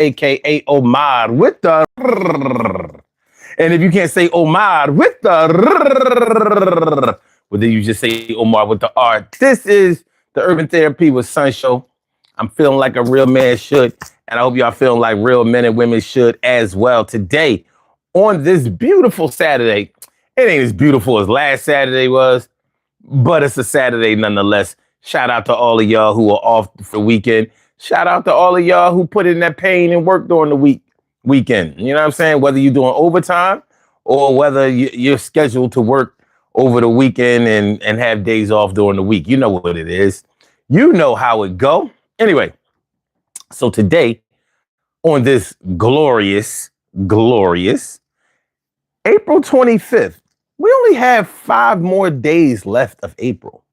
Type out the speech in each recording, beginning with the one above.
aka Omar with the. And if you can't say Omar with the, well, then you just say Omar with the R. This is the Urban Therapy with Sun Show. I'm feeling like a real man should, and I hope y'all feeling like real men and women should as well. Today, on this beautiful Saturday, it ain't as beautiful as last Saturday was, but it's a Saturday nonetheless. Shout out to all of y'all who are off for the weekend. Shout out to all of y'all who put in that pain and work during the weekend. You know what I'm saying? Whether you're doing overtime or whether you're scheduled to work over the weekend and have days off during the week. You know what it is. You know how it go. Anyway, so today on this glorious April 25th, we only have 5 more days left of April.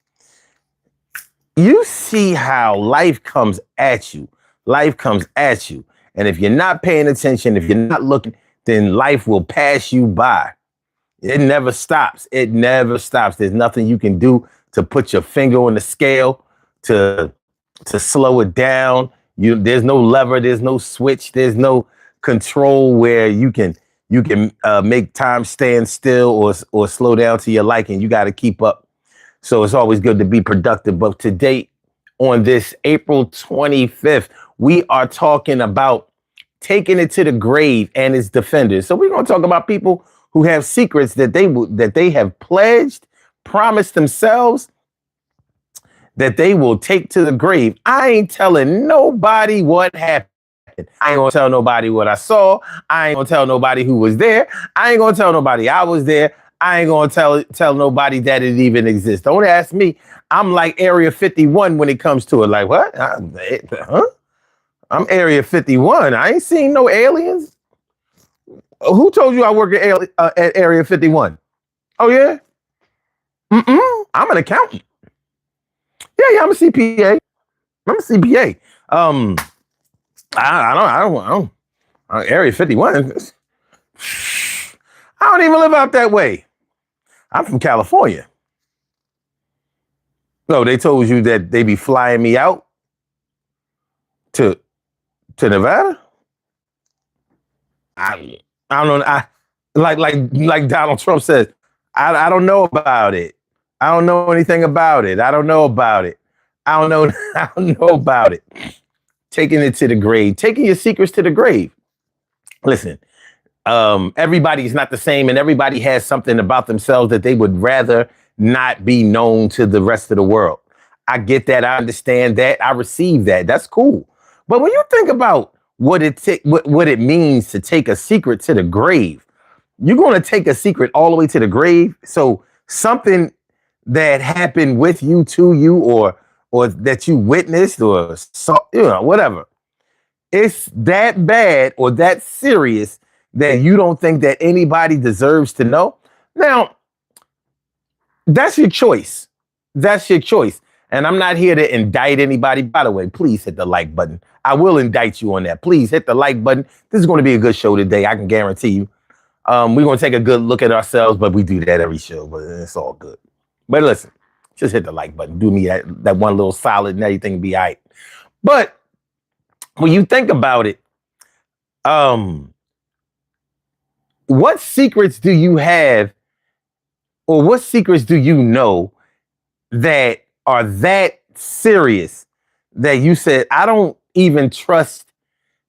You see how life comes at you. Life comes at you. And if you're not paying attention, if you're not looking, then life will pass you by. It never stops. It never stops. There's nothing you can do to put your finger on the scale to slow it down. There's no lever, there's no switch, there's no control where you can make time stand still or slow down to your liking. You got to keep up. So it's always good to be productive. But today, on this April 25th, we are talking about taking it to the grave and its defenders. So we're going to talk about people who have secrets that they have pledged, promised themselves that they will take to the grave. I ain't telling nobody what happened. I ain't gonna tell nobody what I saw. I ain't gonna tell nobody who was there. I ain't gonna tell nobody I was there. I ain't gonna tell nobody that it even exists. Don't ask me. I'm like Area 51 when it comes to it. Like, what? Huh? I'm Area 51. I ain't seen no aliens. Who told you I work at Area 51? Oh, yeah? I'm an accountant. Yeah, I'm a CPA. I'm a CPA. I don't. Area 51. I don't even live out that way. I'm from California. So they told you that they be flying me out to Nevada? I don't know. Like Donald Trump says, I don't know about it. I don't know anything about it. I don't know about it. I don't know. I don't know about it. Taking it to the grave, taking your secrets to the grave. Listen, everybody's not the same, and everybody has something about themselves that they would rather not be known to the rest of the world. I get that. I understand that. I receive that. That's cool. But when you think about what it means to take a secret to the grave, you're going to take a secret all the way to the grave. So something that happened with you, to you, or that you witnessed or saw, whatever. It's that bad or that serious that you don't think that anybody deserves to know. Now, that's your choice. That's your choice. And I'm not here to indict anybody. By the way, please hit the like button. I will indict you on that. Please hit the like button. This is going to be a good show today. I can guarantee you. We're going to take a good look at ourselves, but we do that every show, but it's all good. But listen, just hit the like button. Do me that one little solid and everything will be all right. But when you think about it, what secrets do you have, or what secrets do you know that are that serious that you said, I don't even trust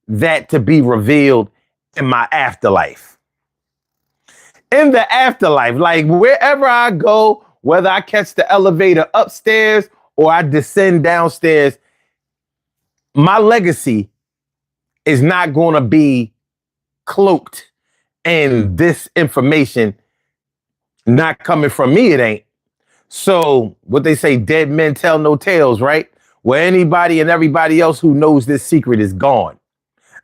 that to be revealed in my afterlife? In the afterlife, like wherever I go, whether I catch the elevator upstairs or I descend downstairs, my legacy is not going to be cloaked in this information not coming from me. It ain't. So what they say, dead men tell no tales, right? Where anybody and everybody else who knows this secret is gone,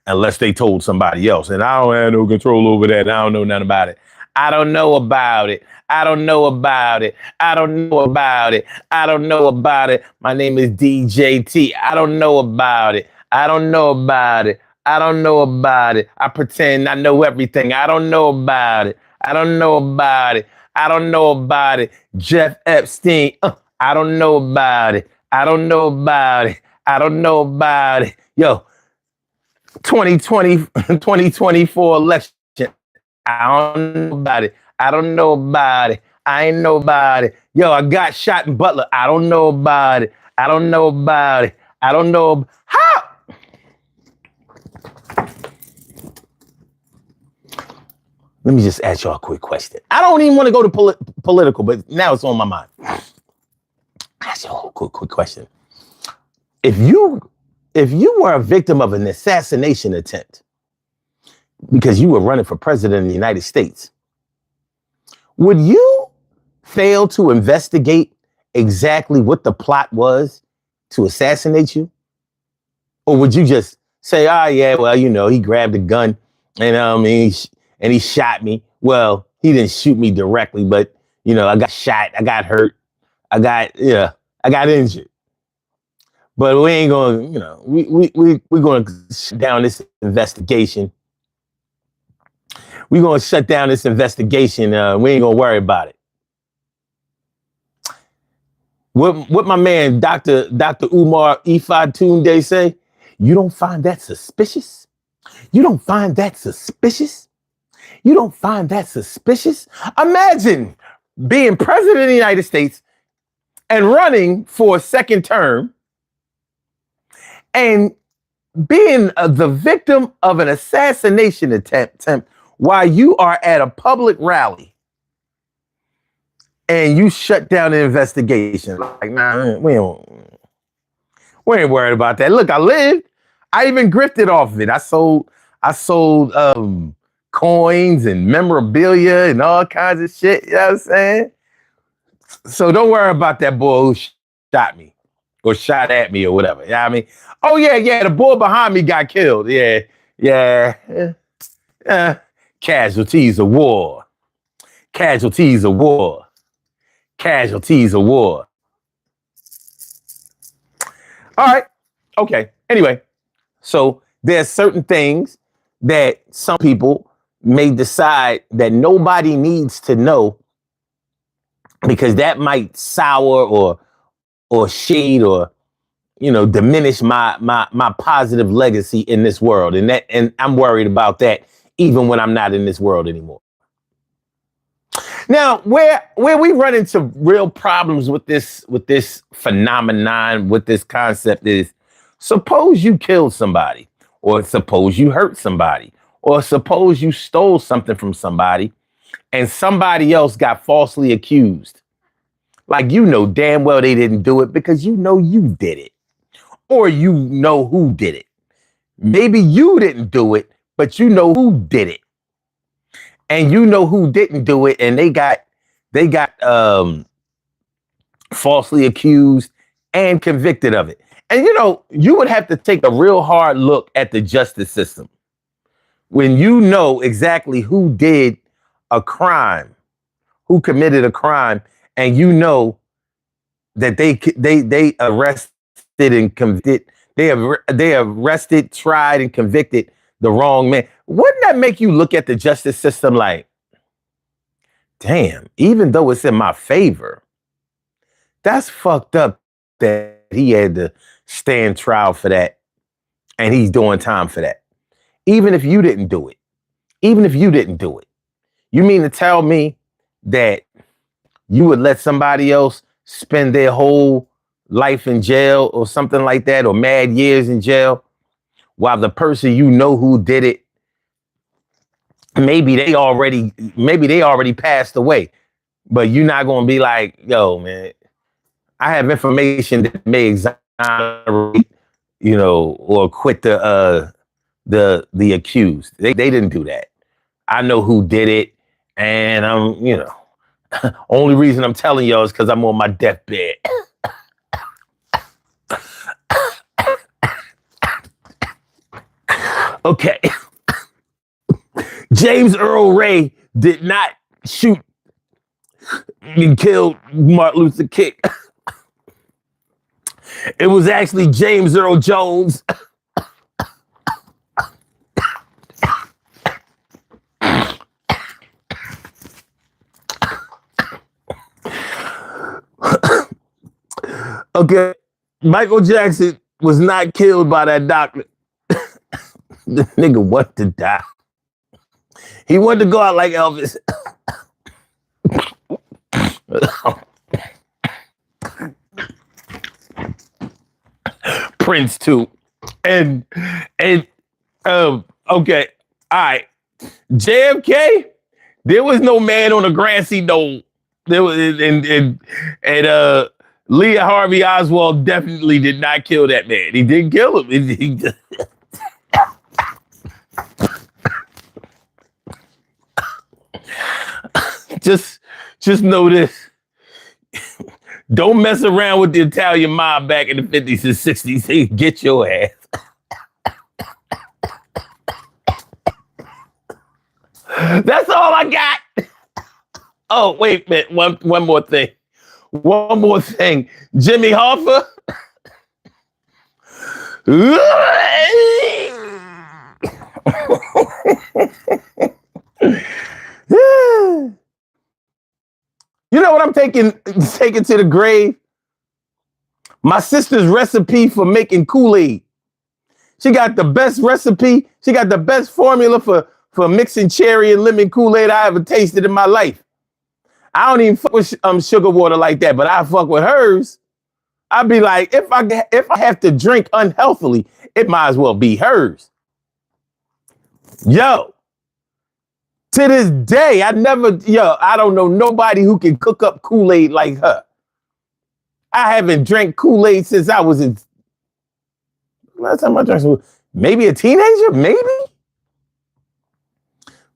unless they told somebody else. And I don't have no control over that. I don't know nothing about it. I don't know about it. I don't know about it. I don't know about it. I don't know about it. My name is DJT. I don't know about it. I don't know about it. I don't know about it. I pretend I know everything. I don't know about it. I don't know about it. I don't know about it. Jeff Epstein. I don't know about it. I don't know about it. I don't know about it. Yo, 2020, 2024 election. I don't know about it. I don't know about it. I ain't know about it. Yo, I got shot in Butler. I don't know about it. I don't know about it. I don't know. How? Let me just ask y'all a quick question. I don't even want to go to political, but now it's on my mind. Ask y'all a quick question. If you were a victim of an assassination attempt because you were running for president of the United States, would you fail to investigate exactly what the plot was to assassinate you? Or would you just say, oh, yeah, well, you know, he grabbed a gun and he shot me. Well, he didn't shoot me directly, but, you know, I got shot. I got hurt. I got injured. But we ain't going to, you know, we're going to shut down this investigation. We're going to shut down this investigation. We ain't going to worry about it. What my man, Dr. Umar Ifatunde say? You don't find that suspicious? You don't find that suspicious? You don't find that suspicious? Imagine being president of the United States and running for a second term and being the victim of an assassination attempt while you are at a public rally and you shut down the investigation. Like, nah, we ain't worried about that. Look, I lived. I even grifted off of it. I sold coins and memorabilia and all kinds of shit. You know what I'm saying? So don't worry about that boy who shot me or shot at me or whatever. You know what I mean? Oh, yeah, the boy behind me got killed. Yeah. Casualties of war. Casualties of war. Casualties of war. All right. Okay. Anyway, so there's certain things that some people may decide that nobody needs to know because that might sour or shade or, you know, diminish my positive legacy in this world. And I'm worried about that even when I'm not in this world anymore. Now, where we run into real problems with this phenomenon, with this concept is, suppose you killed somebody, or suppose you hurt somebody, or suppose you stole something from somebody and somebody else got falsely accused. Like, you know damn well they didn't do it because you know you did it, or you know who did it. Maybe you didn't do it, but you know who did it. And you know who didn't do it, and they got falsely accused and convicted of it. And you know, you would have to take a real hard look at the justice system when you know exactly who did a crime, who committed a crime, and you know that they arrested and convicted, they arrested, tried, and convicted the wrong man. Wouldn't that make you look at the justice system like, damn, even though it's in my favor, that's fucked up that he had to stand trial for that and he's doing time for that. Even if you didn't do it. You mean to tell me that you would let somebody else spend their whole life in jail or something like that, or mad years in jail, while the person you know who did it, maybe they already passed away, but you're not going to be like, yo, man, I have information that may exonerate, you know, or acquit the accused. They didn't do that. I know who did it, and I'm, you know, only reason I'm telling y'all is because I'm on my deathbed. Okay. James Earl Ray did not shoot and kill Martin Luther King. It was actually James Earl Jones. Okay, Michael Jackson was not killed by that doctor. The nigga wanted to die. He wanted to go out like Elvis. Prince too. And okay. All right. JFK, there was no man on a grassy knoll. There was and Lee Harvey Oswald definitely did not kill that man. He didn't kill him. Just know this. Don't mess around with the Italian mob back in the 50s and 60s. They get your ass. That's all I got. Oh, wait a minute. One more thing. One more thing. Jimmy Hoffa. You know what I'm taking to the grave? My sister's recipe for making Kool-Aid. She got the best recipe. She got the best formula for mixing cherry and lemon Kool-Aid I ever tasted in my life. I don't even fuck with sugar water like that, but I fuck with hers. I'd be like, if I have to drink unhealthily, it might as well be hers. Yo, to this day, I don't know nobody who can cook up Kool-Aid like her. I haven't drank Kool-Aid since I was last time I drank maybe a teenager, maybe.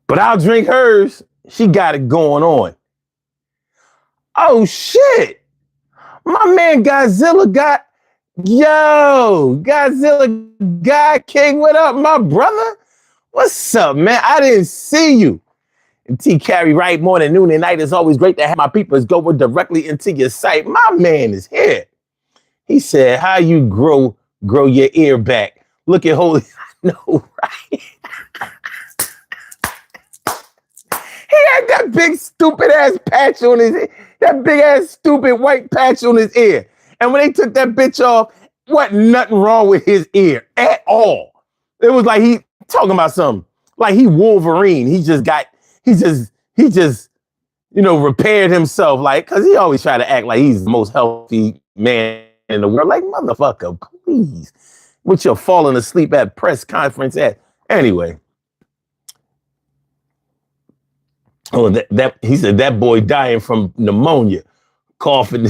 But I'll drink hers. She got it going on. Oh shit. My man Godzilla God King, what up, my brother? What's up, man? I didn't see you. And T Carry right morning, noon, and night. It's always great to have my peoples going directly into your sight. My man is here. He said, how you grow your ear back? Look at holy. No, right? He had that big stupid ass patch on his ear. That big ass stupid white patch on his ear. And when they took that bitch off, wasn't nothing wrong with his ear at all. It was like he talking about something. Like he Wolverine. He just repaired himself. Like, cause he always try to act like he's the most healthy man in the world. Like, motherfucker, please. With your falling asleep at press conference at. Anyway. Oh, that he said that boy dying from pneumonia, coughing.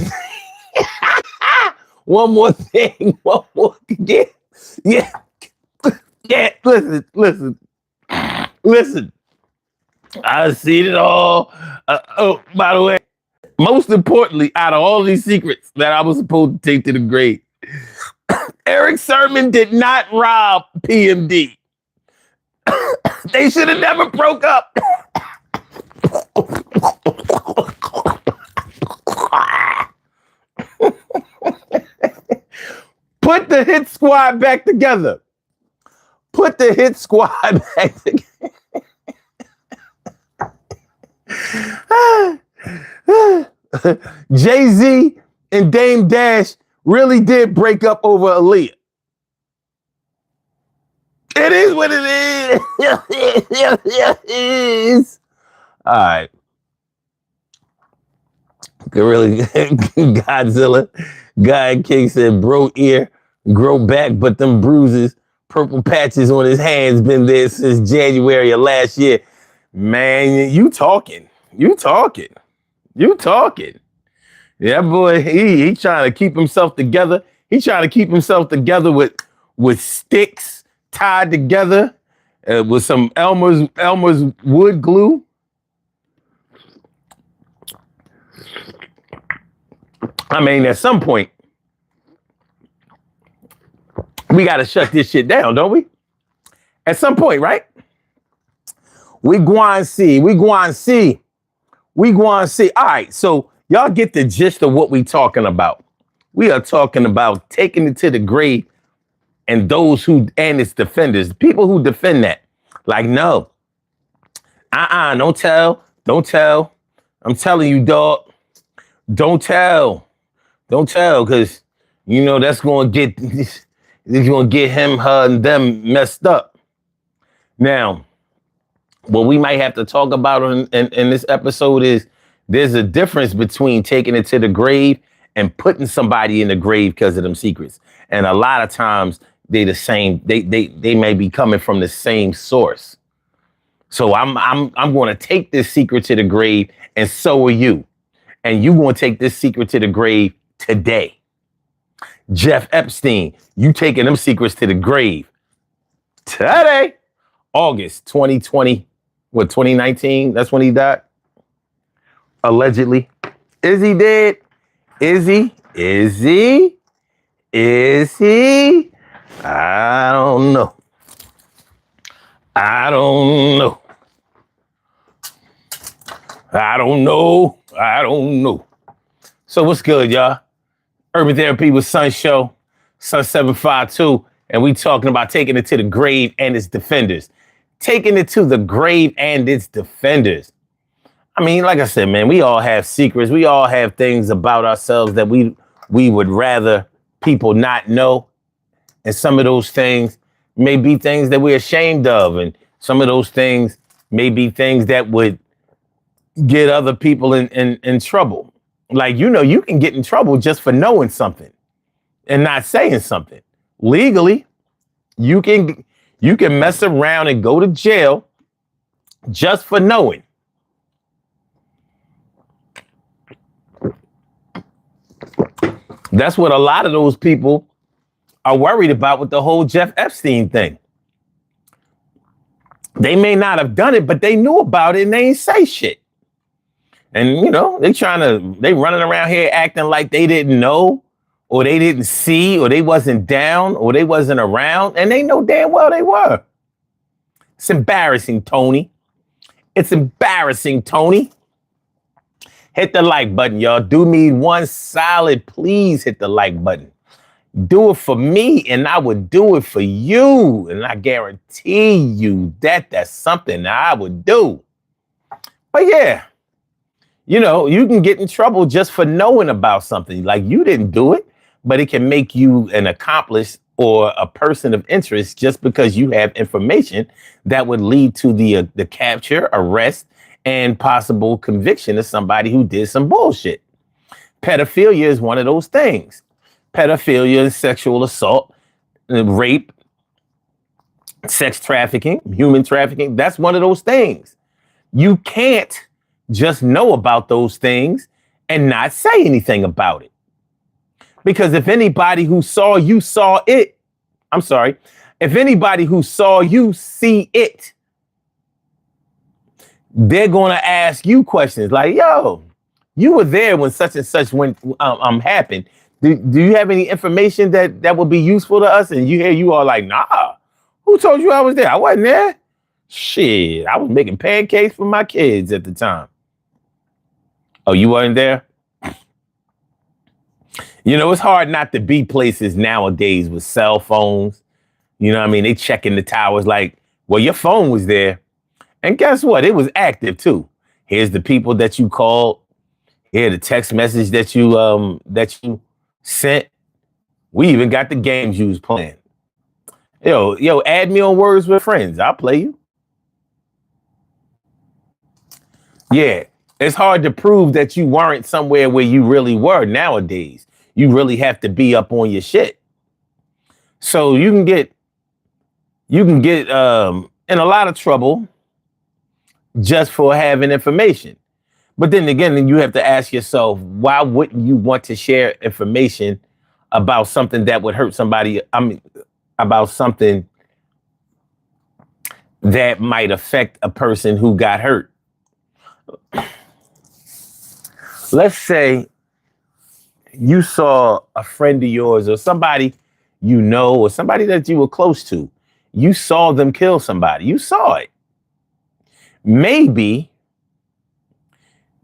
One more thing. One more. Yeah. Listen. I've seen it all. By the way, most importantly, out of all these secrets that I was supposed to take to the grave, Eric Sermon did not rob PMD. They should have never broke up. Put the hit squad back together. Jay-Z and Dame Dash really did break up over Aaliyah. It is what it is. All right. Really, Godzilla. God King said, bro ear grow back, but them bruises, purple patches on his hands been there since January of last year. Man, you talking. Yeah, boy, he trying to keep himself together. He trying to keep himself together with sticks tied together with some Elmer's wood glue. I mean, at some point, we got to shut this shit down, don't we? At some point, right? We gwine see. All right, so y'all get the gist of what we talking about. We are talking about taking it to the grave and and its defenders, people who defend that. Like, no. Don't tell. I'm telling you, dog. Don't tell, because that's gonna get him, her, and them messed up. Now, what we might have to talk about in this episode is there's a difference between taking it to the grave and putting somebody in the grave because of them secrets. And a lot of times they the same, they may be coming from the same source. So I'm going to take this secret to the grave, and so are you. And you going to take this secret to the grave today. Jeff Epstein, you taking them secrets to the grave today. August 2020, 2019? That's when he died? Allegedly. Is he dead? Is he? Is he? Is he? I don't know. I don't know. I don't know. I don't know. So what's good, y'all? Urban Therapy with Sun Show, Sun 752, and we talking about taking it to the grave and its defenders. Taking it to the grave and its defenders. I mean, like I said, man, we all have secrets. We all have things about ourselves that we would rather people not know. And some of those things may be things that we're ashamed of. And some of those things may be things that would get other people in trouble. Like, you can get in trouble just for knowing something and not saying something. Legally, you can mess around and go to jail just for knowing. That's what a lot of those people are worried about with the whole Jeff Epstein thing. They may not have done it, but they knew about it and they ain't say shit. And, they running around here acting like they didn't know, or they didn't see, or they wasn't down, or they wasn't around, and they know damn well they were. It's embarrassing, Tony. It's embarrassing, Tony. Hit the like button, y'all. Do me one solid, please hit the like button. Do it for me, and I would do it for you. And I guarantee you that's something that I would do. But yeah, you can get in trouble just for knowing about something. Like, you didn't do it, but it can make you an accomplice or a person of interest just because you have information that would lead to the capture, arrest, and possible conviction of somebody who did some bullshit. Pedophilia is one of those things. Pedophilia and sexual assault, rape, sex trafficking, human trafficking, that's one of those things. You can't just know about those things and not say anything about it. Because if anybody who saw you saw it, if anybody who saw you see it, they're going to ask you questions like, yo, you were there when such and such happened. Do you have any information that would be useful to us? And you are like, nah, who told you I was there? I wasn't there. Shit, I was making pancakes for my kids at the time. Oh, you weren't there? It's hard not to be places nowadays with cell phones. You know what I mean? They checking the towers like, well, your phone was there. And guess what? It was active too. Here's the people that you called. Here, the text message that you sent. We even got the games you was playing. Yo, add me on Words with Friends. I'll play you. Yeah, it's hard to prove that you weren't somewhere where you really were nowadays. You really have to be up on your shit. So you can get in a lot of trouble just for having information. But then again, you have to ask yourself, why wouldn't you want to share information about something that would hurt somebody? About something that might affect a person who got hurt. Let's say you saw a friend of yours or somebody or somebody that you were close to. You saw them kill somebody. You saw it. Maybe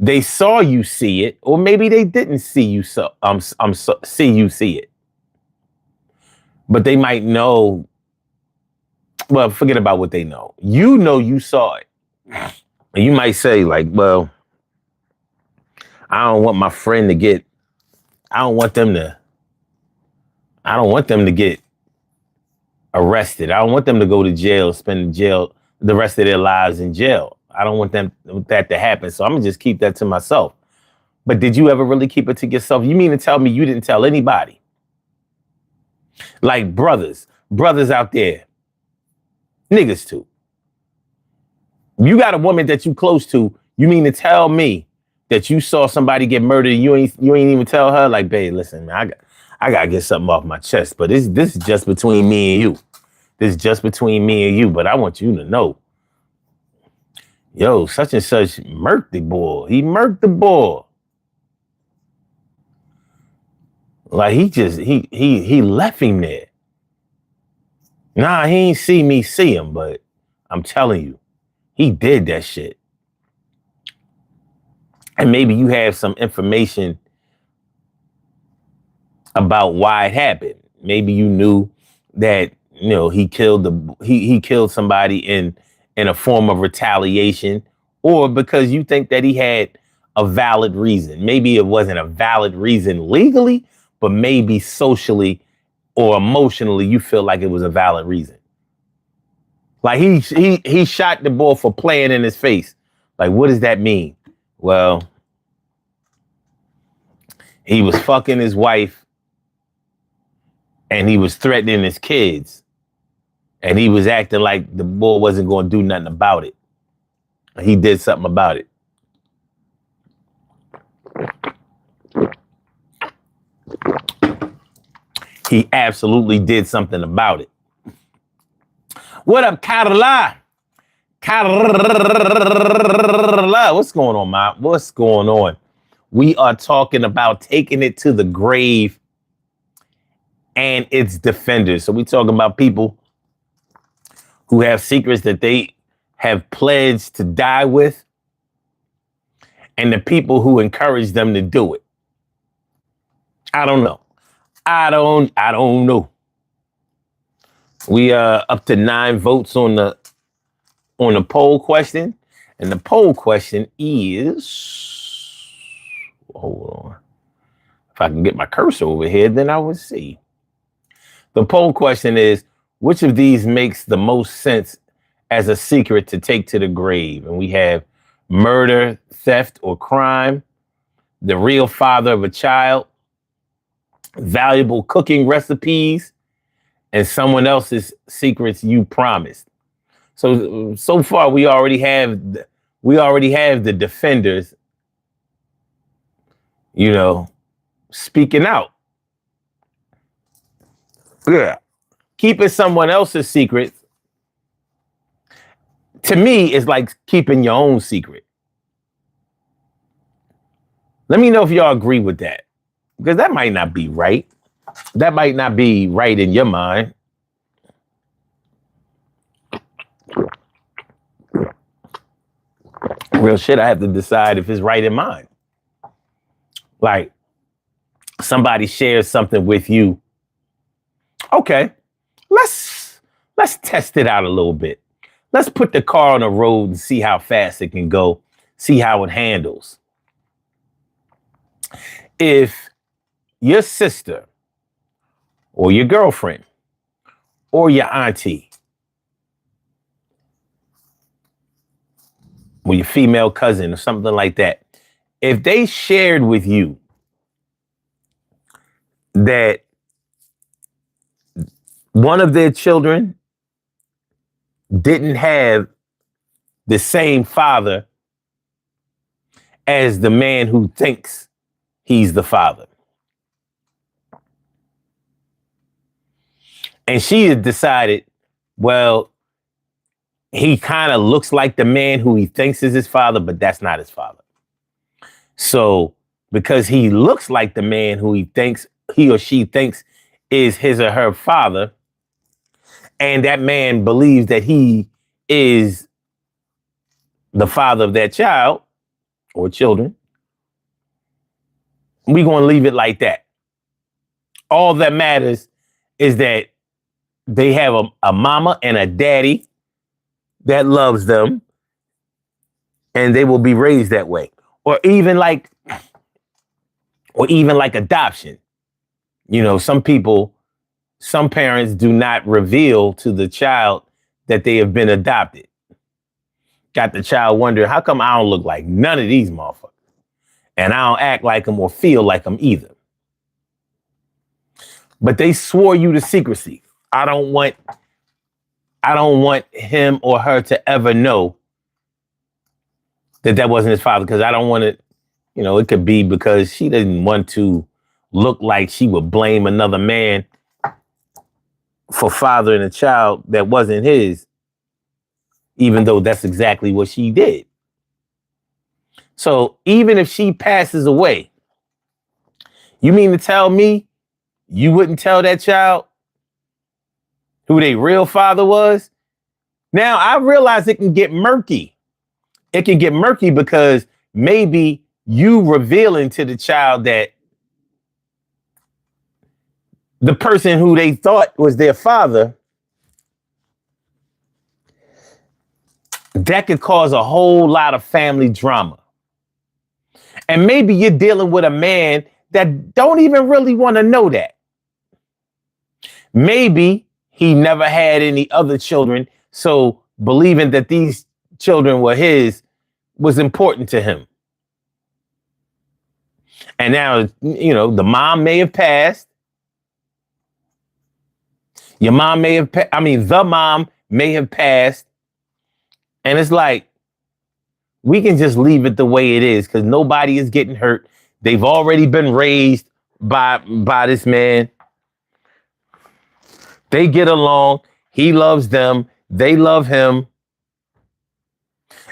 they saw you see it, or maybe they didn't see you see you see it. But they might know. Well, forget about what they know. You saw it. And you might say, like, well, I don't want my friend to get, I don't want them to get arrested. I don't want them to go to jail, spend the rest of their lives in jail. I don't want that to happen. So I'm gonna just keep that to myself. But did you ever really keep it to yourself? You mean to tell me you didn't tell anybody? Like brothers out there, niggas too. You got a woman that you close to. You mean to tell me that you saw somebody get murdered? You ain't even tell her, like, babe, listen, man, I gotta get something off my chest. But this is just between me and you. This is just between me and you. But I want you to know, yo, such and such murked the boy. He murked the boy. Like he left him there. Nah, he ain't see me see him, but I'm telling you, he did that shit. And maybe you have some information about why it happened. Maybe you knew that, you know, he killed somebody in a form of retaliation, or because you think that he had a valid reason. Maybe it wasn't a valid reason legally, but maybe socially or emotionally you feel like it was a valid reason. Like he shot the boy for playing in his face. Like, what does that mean? Well, he was fucking his wife and he was threatening his kids. And he was acting like the boy wasn't going to do nothing about it. He did something about it. He absolutely did something about it. What up, Carla? Carla, what's going on, man? What's going on? We are talking about taking it to the grave and its defenders. So we talking about people who have secrets that they have pledged to die with, and the people who encourage them to do it. I don't know. I don't know. We are up to 9 votes on the poll question. And the poll question is, hold on. If I can get my cursor over here, then I would see. The poll question is, which of these makes the most sense as a secret to take to the grave? And we have murder, theft, or crime, the real father of a child, valuable cooking recipes, and someone else's secrets you promised. So far we already have the defenders, you know, speaking out. Yeah. Keeping someone else's secret, to me, is like keeping your own secret. Let me know if y'all agree with that, because that might not be right. That might not be right in your mind. Real shit, I have to decide if it's right in mine. Like, somebody shares something with you. Okay, let's test it out a little bit. Let's put the car on the road and see how fast it can go, see how it handles. If your sister or your girlfriend or your auntie or your female cousin or something like that, if they shared with you that one of their children didn't have the same father as the man who thinks he's the father, and she had decided, well, he kind of looks like the man who he thinks is his father, but that's not his father. So because he looks like the man who he or she thinks is his or her father, and that man believes that he is the father of that child or children, we're going to leave it like that. All that matters is that they have a mama and a daddy that loves them, and they will be raised that way. Or even like adoption. You know, some parents do not reveal to the child that they have been adopted. got the child wondering, how come I don't look like none of these motherfuckers? And I don't act like them or feel like them either. But they swore you to secrecy. I don't want him or her to ever know that wasn't his father, because I don't want it, it could be because she didn't want to look like she would blame another man for fathering a child that wasn't his, even though that's exactly what she did. So even if she passes away, you mean to tell me you wouldn't tell that child who their real father was? Now, I realize it can get murky. It can get murky because maybe you revealing to the child that the person who they thought was their father, that could cause a whole lot of family drama. And maybe you're dealing with a man that don't even really want to know that. Maybe he never had any other children, so believing that these children were his was important to him. And now, the mom may have passed. The mom may have passed. And it's like, we can just leave it the way it is because nobody is getting hurt. They've already been raised by this man. They get along. He loves them. They love him.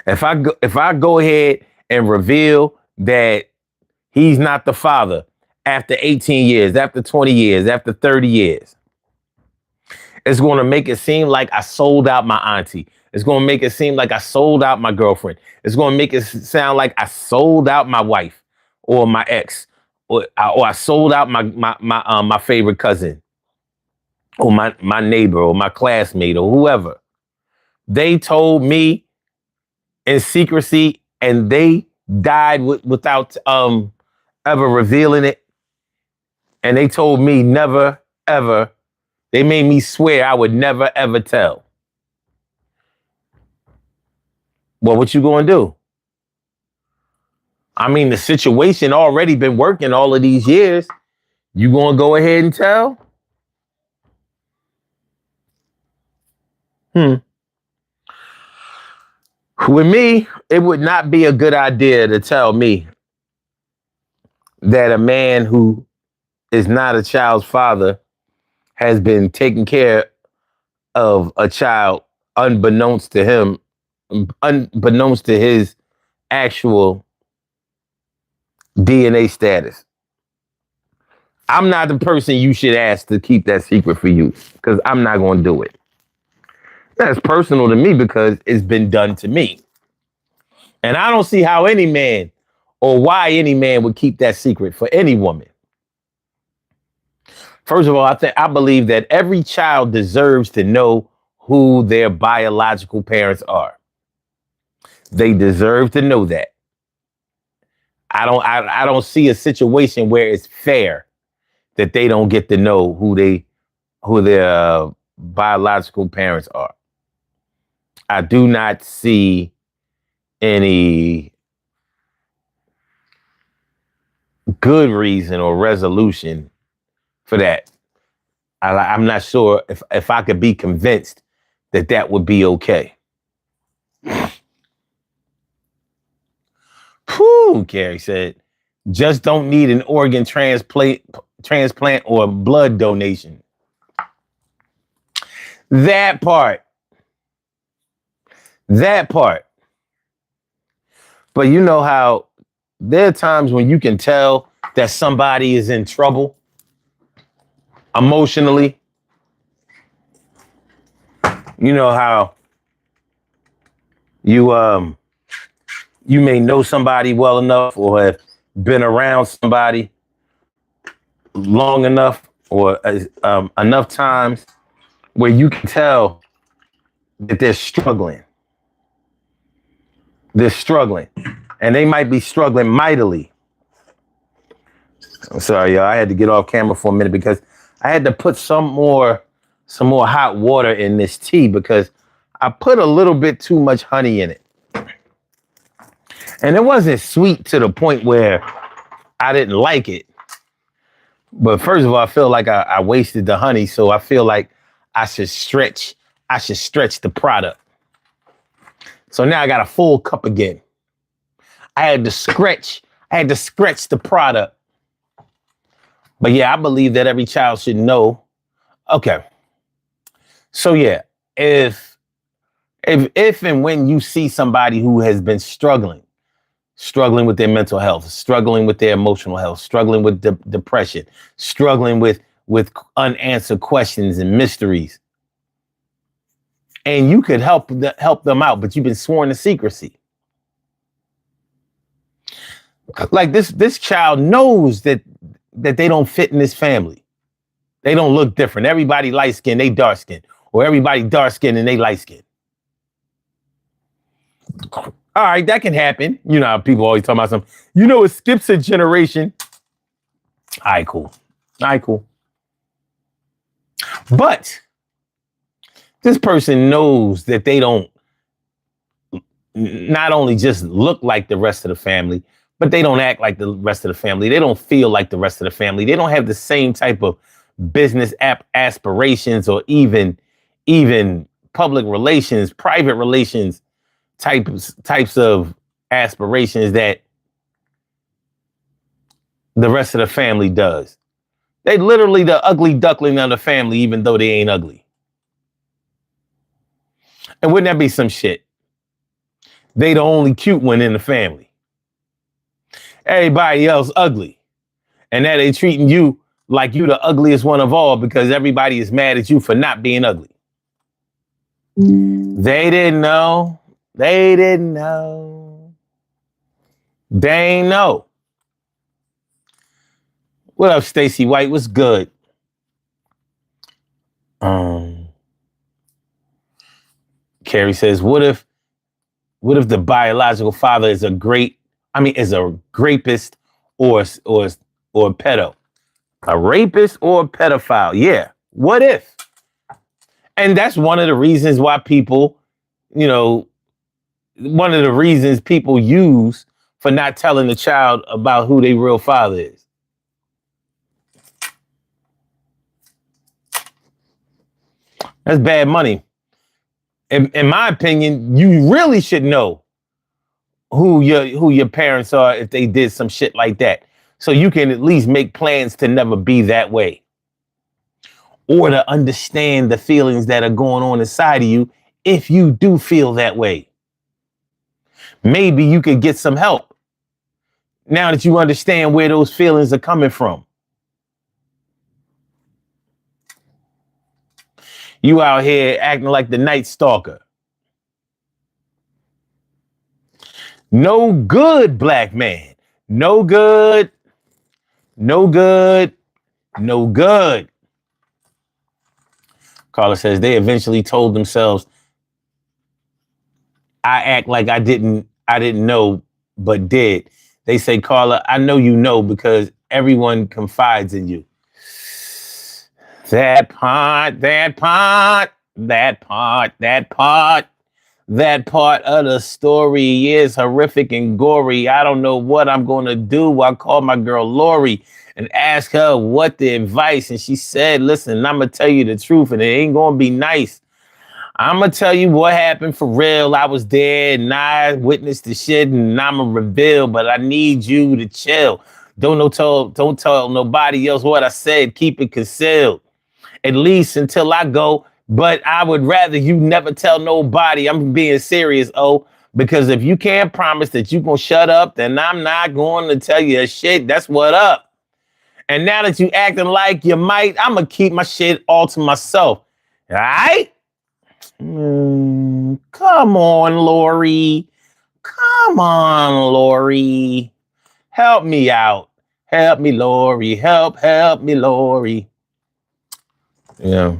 If I go ahead and reveal that he's not the father after 18 years, after 20 years, after 30 years, it's going to make it seem like I sold out my auntie. It's going to make it seem like I sold out my girlfriend. It's going to make it sound like I sold out my wife or my ex, or I sold out my favorite cousin or my neighbor or my classmate or whoever. They told me in secrecy and they died without ever revealing it. And they told me never, ever. They made me swear I would never, ever tell. Well, what you gonna do? I mean, the situation already been working all of these years. You gonna go ahead and tell? With me, it would not be a good idea to tell me that a man who is not a child's father has been taking care of a child unbeknownst to him, unbeknownst to his actual DNA status. I'm not the person you should ask to keep that secret for you because I'm not going to do it. That's personal to me because it's been done to me. And I don't see how any man or why any man would keep that secret for any woman. First of all, I believe that every child deserves to know who their biological parents are. They deserve to know that. I don't see a situation where it's fair that they don't get to know who their biological parents are. I do not see any good reason or resolution for that. I'm not sure if I could be convinced that would be okay. Whew, Carrie said, just don't need an organ transplant or blood donation. That part. But you know how there are times when you can tell that somebody is in trouble emotionally. You know how you may know somebody well enough or have been around somebody long enough or enough times where you can tell that they're struggling. They're struggling. And they might be struggling mightily. I'm sorry, y'all. I had to get off camera for a minute because I had to put some more hot water in this tea because I put a little bit too much honey in it. And it wasn't sweet to the point where I didn't like it. But first of all, I feel like I wasted the honey. So I feel like I should stretch the product. So now I got a full cup again. I had to scratch the product. But yeah, I believe that every child should know. Okay. So yeah, if and when you see somebody who has been struggling with their mental health, struggling with their emotional health, struggling with depression, struggling with unanswered questions and mysteries, and you could help them out, but you've been sworn to secrecy. Like this child knows that they don't fit in this family. They don't look different. Everybody light skinned, they dark skinned, or everybody dark skinned and they light skinned. All right, that can happen. You know how people always talk about something. You know, it skips a generation. All right, cool. But this person knows that they don't not only just look like the rest of the family, but they don't act like the rest of the family. They don't feel like the rest of the family. They don't have the same type of business aspirations or even public relations, private relations types of aspirations that the rest of the family does. They literally the ugly duckling of the family, even though they ain't ugly. And wouldn't that be some shit? They the only cute one in the family. Everybody else ugly. And now they treating you like you the ugliest one of all because everybody is mad at you for not being ugly. They didn't know. They ain't know. What up, Stacy White? What's good? Carrie says, what if the biological father is a rapist or pedo? A rapist or a pedophile? Yeah. What if? And that's one of the reasons why people, one of the reasons people use for not telling the child about who their real father is. That's bad money. In my opinion, you really should know who your parents are if they did some shit like that. So you can at least make plans to never be that way. Or to understand the feelings that are going on inside of you if you do feel that way. Maybe you could get some help now that you understand where those feelings are coming from. You out here acting like the Night Stalker. No good, black man. No good. Carla says they eventually told themselves, I act like I didn't know, but did. They say, Carla, I know you know because everyone confides in you. That part of the story is horrific and gory. I don't know what I'm going to do. I called my girl Lori and asked her what the advice. And she said, listen, I'm going to tell you the truth and it ain't going to be nice. I'm going to tell you what happened for real. I was there and I witnessed the shit and I'm going to reveal, but I need you to chill. Don't tell nobody else what I said. Keep it concealed. At least until I go. But I would rather you never tell nobody. I'm being serious, because if you can't promise that you gonna shut up, then I'm not going to tell you a shit. That's what up. And now that you acting like you might, I'm gonna keep my shit all to myself. All right? Come on, Lori. Help me out. Help me, Lori. Help me, Lori. Yeah.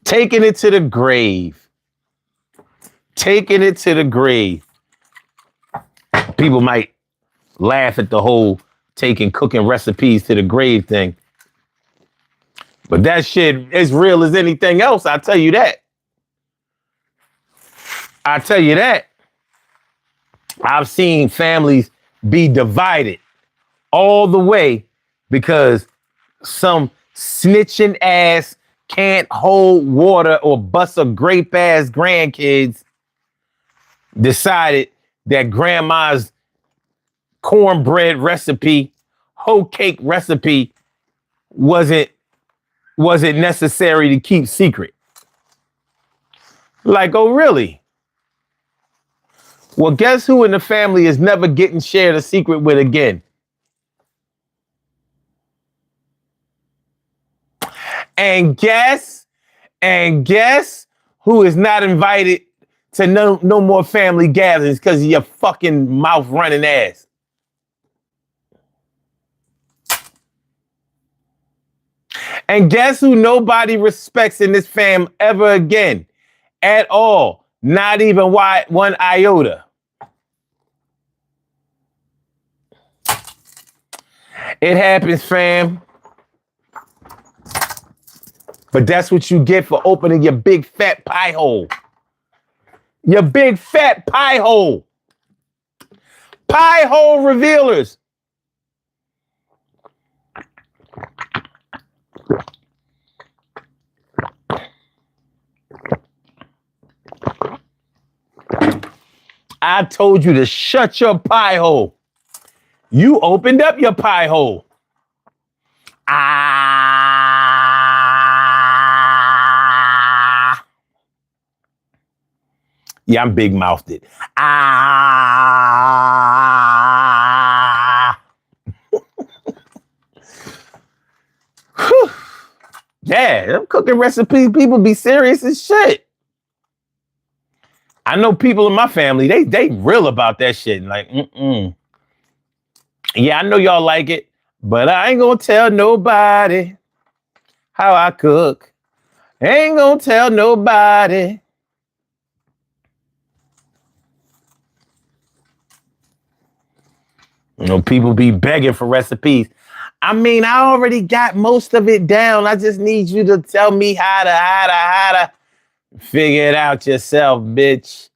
Taking it to the grave. People might laugh at the whole taking cooking recipes to the grave thing. But that shit is real as anything else. I tell you that. I've seen families be divided all the way because some snitching ass can't hold water or bust a grape ass grandkids decided that grandma's cornbread recipe, hoe cake recipe wasn't necessary to keep secret. Like, oh really? Well, guess who in the family is never getting shared a secret with again? And guess who is not invited to no more family gatherings because of your fucking mouth running ass? And guess who nobody respects in this fam ever again? At all. Not even one iota. It happens, fam. But that's what you get for opening your big fat pie hole. Your big fat pie hole. Pie hole revealers. I told you to shut your pie hole. You opened up your pie hole. Ah. Yeah, I'm big mouthed it. Ah. Yeah, them cooking recipes, people be serious as shit. I know people in my family, they real about that shit. Like, yeah, I know y'all like it, but I ain't gonna tell nobody how I cook. Ain't gonna tell nobody. You know, people be begging for recipes. I mean, I already got most of it down. I just need you to tell me how to figure it out yourself, bitch.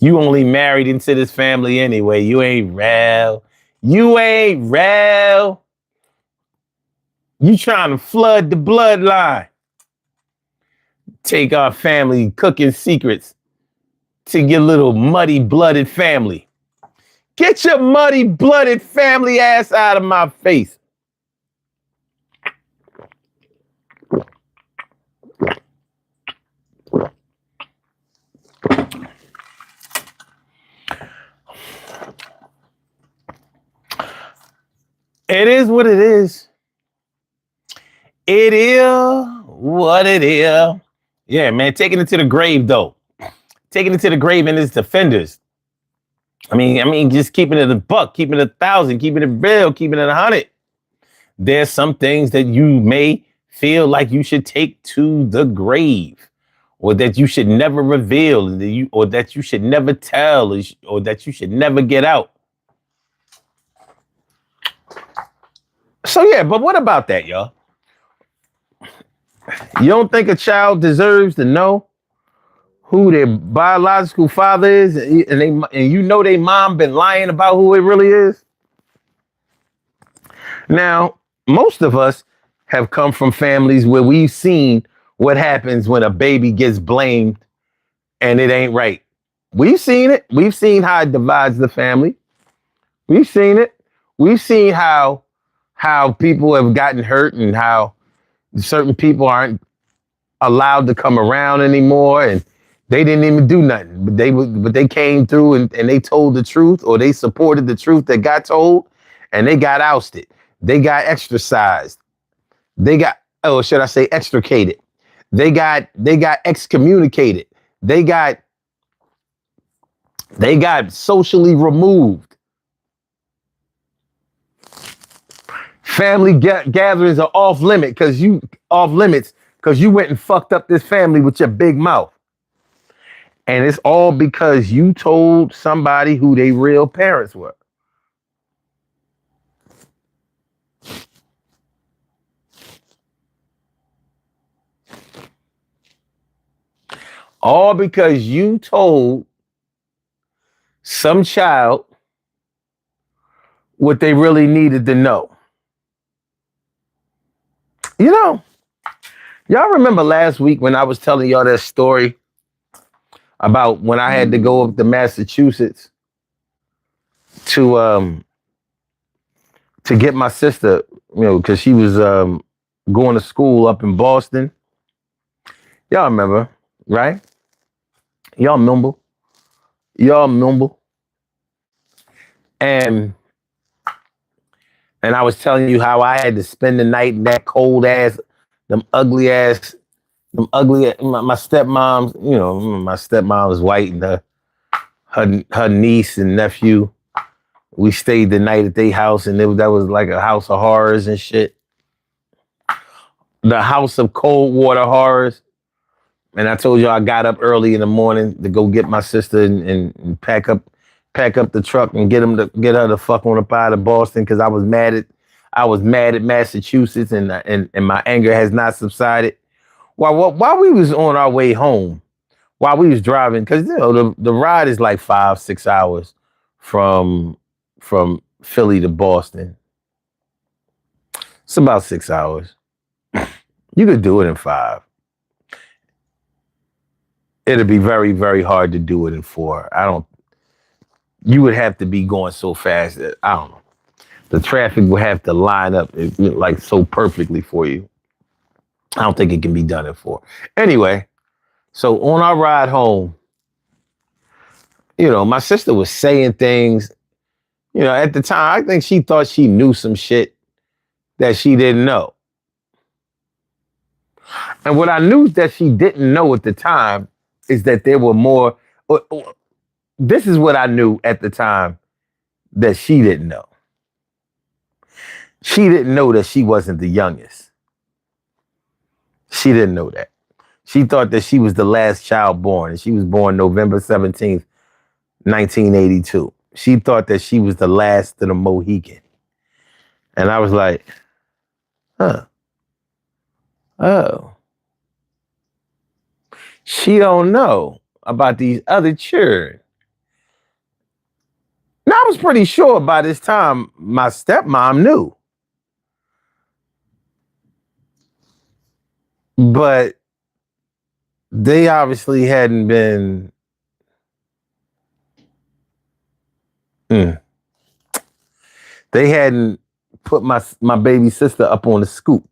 You only married into this family anyway. You ain't real. You ain't real. You trying to flood the bloodline. Take our family cooking secrets to your little muddy-blooded family. Get your muddy-blooded family ass out of my face. It is what it is. It is what it is. Yeah, man, taking it to the grave, though. Taking it to the grave and its defenders. I mean, just keeping it a buck, keeping it 1,000, keeping it real, keeping it 100. There's some things that you may feel like you should take to the grave, or that you should never reveal, or that you should never tell, or that you should never get out. So yeah, but what about that, y'all? You don't think a child deserves to know who their biological father is, and you know their mom been lying about who it really is? Now, most of us have come from families where we've seen what happens when a baby gets blamed and it ain't right. We've seen it. We've seen how it divides the family. We've seen it. We've seen how people have gotten hurt and how certain people aren't allowed to come around anymore, and they didn't even do nothing. But they came through and they told the truth, or they supported the truth that got told, and they got ousted. They got extracized. They got, oh, should I say extricated? They got excommunicated. They got socially removed. Family gatherings are off limits because you went and fucked up this family with your big mouth. And it's all because you told somebody who their real parents were. All because you told some child what they really needed to know. You know, y'all remember last week when I was telling y'all that story about when I had to go up to Massachusetts to get my sister, because she was going to school up in Boston. Y'all remember, right? Y'all remember? Y'all remember? And I was telling you how I had to spend the night in that cold ass, them ugly, my stepmom's, my stepmom was white and her niece and nephew. We stayed the night at their house, and that was like a house of horrors and shit. The house of cold water horrors. And I told you I got up early in the morning to go get my sister and pack up the truck and get her to fuck on up out of Boston because I was mad at Massachusetts and my anger has not subsided. While we was on our way home, while we was driving, because the ride is like 5-6 hours from Philly to Boston. It's about 6 hours. You could do it in 5. It'd be very, very hard to do it in 4. You would have to be going so fast that, I don't know. The traffic would have to line up like so perfectly for you. I don't think it can be done in 4. Anyway, so on our ride home, my sister was saying things, at the time, I think she thought she knew some shit that she didn't know. And what I knew that she didn't know at the time is that there were more. This is what I knew at the time that she didn't know. She didn't know that she wasn't the youngest. She didn't know that. She thought that she was the last child born, and she was born November 17th, 1982. She thought that she was the last of the Mohican. And I was like, huh. Oh. She don't know about these other children. Now, I was pretty sure by this time my stepmom knew. But they obviously hadn't been. They hadn't put my baby sister up on the scoop.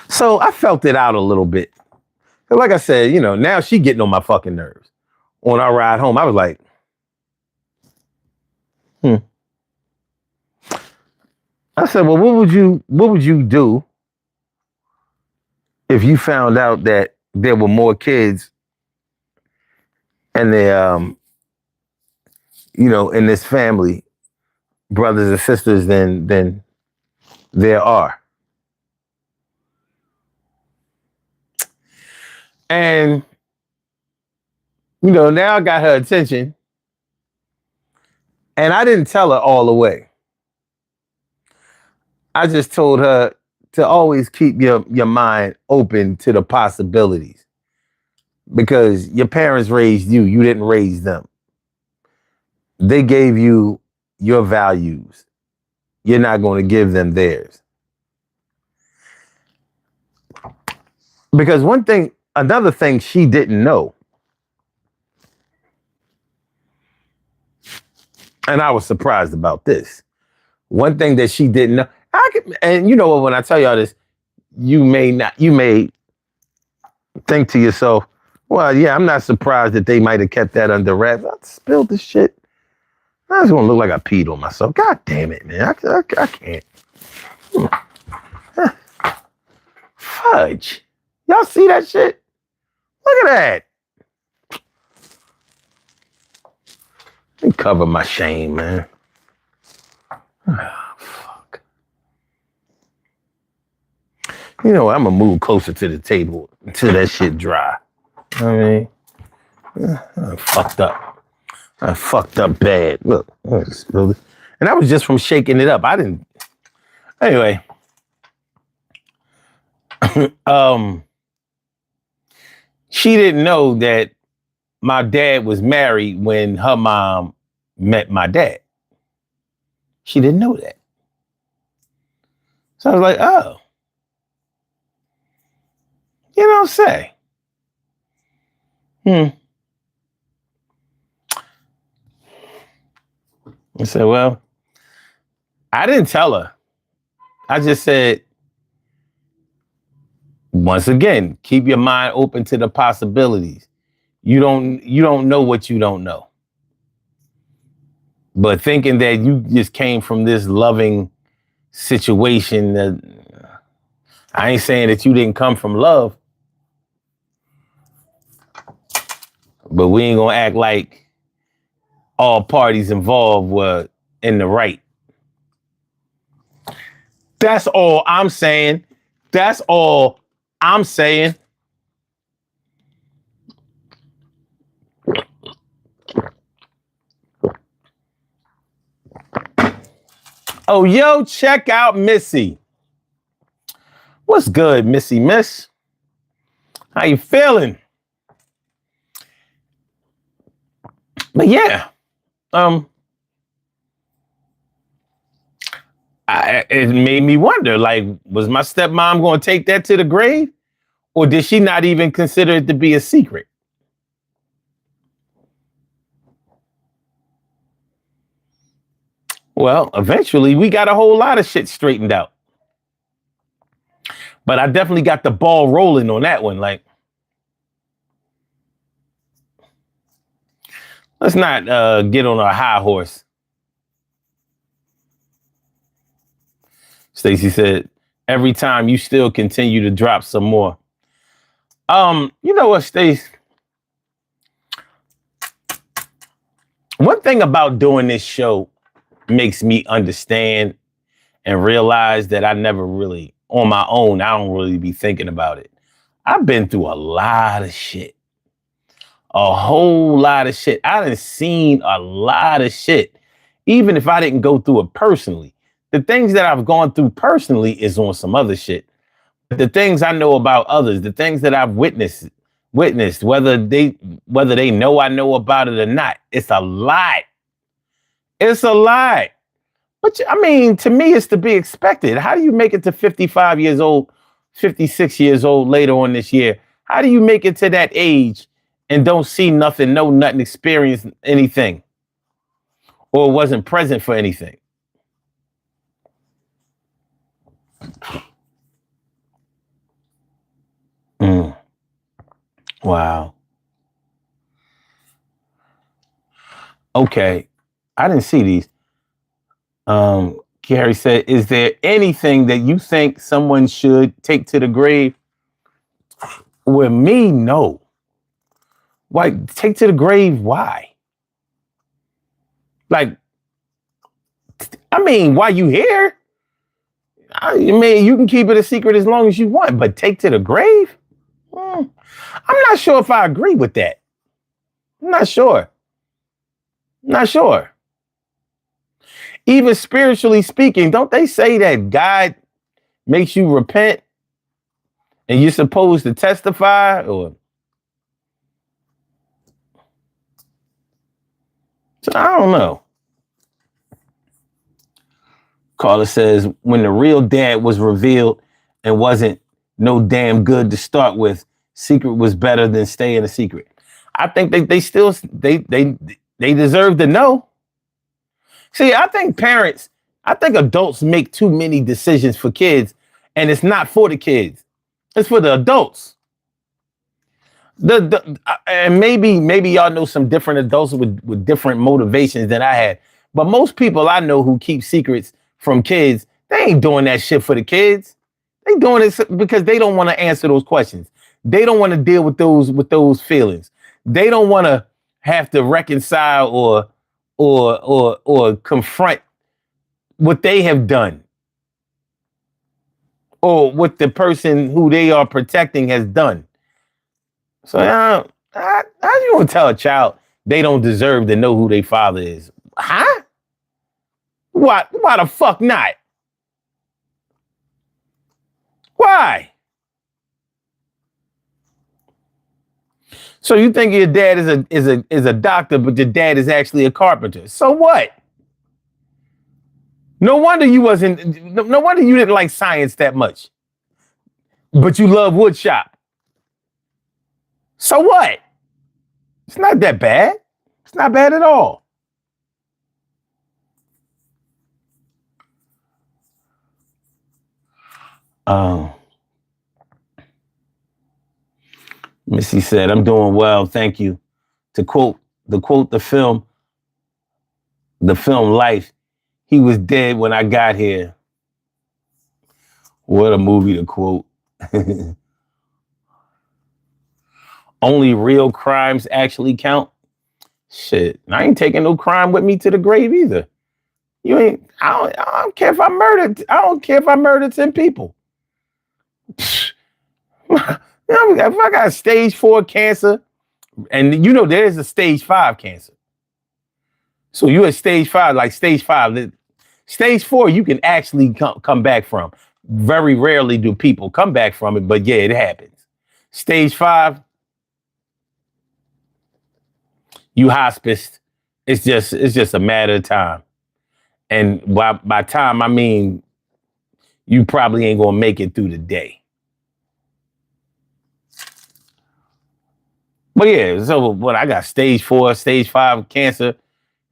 So I felt it out a little bit. Like I said, now she getting on my fucking nerves. On our ride home, I was like, I said, well, what would you do if you found out that there were more kids and they in this family, brothers and sisters than there are? And now I got her attention. And I didn't tell her all the way. I just told her to always keep your mind open to the possibilities. Because your parents raised you. You didn't raise them. They gave you your values. You're not going to give them theirs. Because another thing she didn't know, and I was surprised about this. One thing that she didn't know, and you know what, when I tell y'all this, you may think to yourself, well, yeah, I'm not surprised that they might have kept that under wraps. I spilled the shit. I was going to look like I peed on myself. God damn it, man. I can't. Fudge. Y'all see that shit? Look at that. Let me cover my shame, man. Oh, fuck. You know what? I'm going to move closer to the table until that shit dry. I mean, I fucked up. I fucked up bad. Look, I spilled it. And that was just from shaking it up. I didn't. Anyway. She didn't know that my dad was married when her mom met my dad. She didn't know that. So I was like, oh, you don't say. I said, well, I didn't tell her. I just said, once again, keep your mind open to the possibilities. You don't know what you don't know. But thinking that you just came from this loving situation, that I ain't saying that you didn't come from love, but we ain't gonna act like all parties involved were in the right. That's all I'm saying. That's all I'm saying. Oh, yo, check out Missy. What's good, Missy Miss? How you feeling? But yeah, it made me wonder, like, was my stepmom going to take that to the grave? Or did she not even consider it to be a secret? Well, eventually we got a whole lot of shit straightened out. But I definitely got the ball rolling on that one. Like, let's not get on our high horse. Stacy said, every time you still continue to drop some more. You know what, Stace? One thing about doing this show makes me understand and realize that I never really, on my own, I don't really be thinking about it. I've been through a lot of shit. A whole lot of shit. I done seen a lot of shit. Even if I didn't go through it personally. The things that I've gone through personally is on some other shit. But the things I know about others, the things that I've witnessed, whether they know I know about it or not, it's a lot. It's a lot. But I mean, to me, it's to be expected. How do you make it to 55 years old, 56 years old later on this year? How do you make it to that age and don't see nothing, know nothing, experience anything, or wasn't present for anything? Wow. Okay. I didn't see these. Gary said, is there anything that you think someone should take to the grave? With me, no. Why take to the grave? Why? Like, I mean, why you here? I mean, you can keep it a secret as long as you want, but take to the grave? I'm not sure if I agree with that. I'm not sure. Not sure. Even spiritually speaking, don't they say that God makes you repent and you're supposed to testify? Or so I don't know. Carla says, when the real dad was revealed and wasn't no damn good to start with, secret was better than staying a secret. I think they still they deserve to know. See, I think adults make too many decisions for kids, and it's not for the kids. It's for the adults. And maybe y'all know some different adults with different motivations than I had. But most people I know who keep secrets from kids, they ain't doing that shit for the kids. They doing it because they don't want to answer those questions. They don't want to deal with those feelings. They don't want to have to reconcile or confront what they have done or what the person who they are protecting has done. So how you gonna tell a child they don't deserve to know who their father is? Huh? What? Why the fuck not? Why? So you think your dad is a doctor, but your dad is actually a carpenter. So what? No wonder you wasn't. No wonder you didn't like science that much. But you love wood shop. So what? It's not that bad. It's not bad at all. Missy said, "I'm doing well, thank you." To quote the film Life, he was dead when I got here. What a movie to quote. Only real crimes actually count. Shit, I ain't taking no crime with me to the grave either. You ain't. I don't care if I murdered. I don't care if I murdered 10 people. If I got stage 4 cancer, and there's a stage 5 cancer. So you at stage 5, like stage 5. Stage 4, you can actually come back from. Very rarely do people come back from it, but yeah, it happens. Stage 5, you hospiced. It's just a matter of time. And by time, I mean, you probably ain't gonna make it through the day. But yeah, so what, I got stage 4, stage 5 cancer.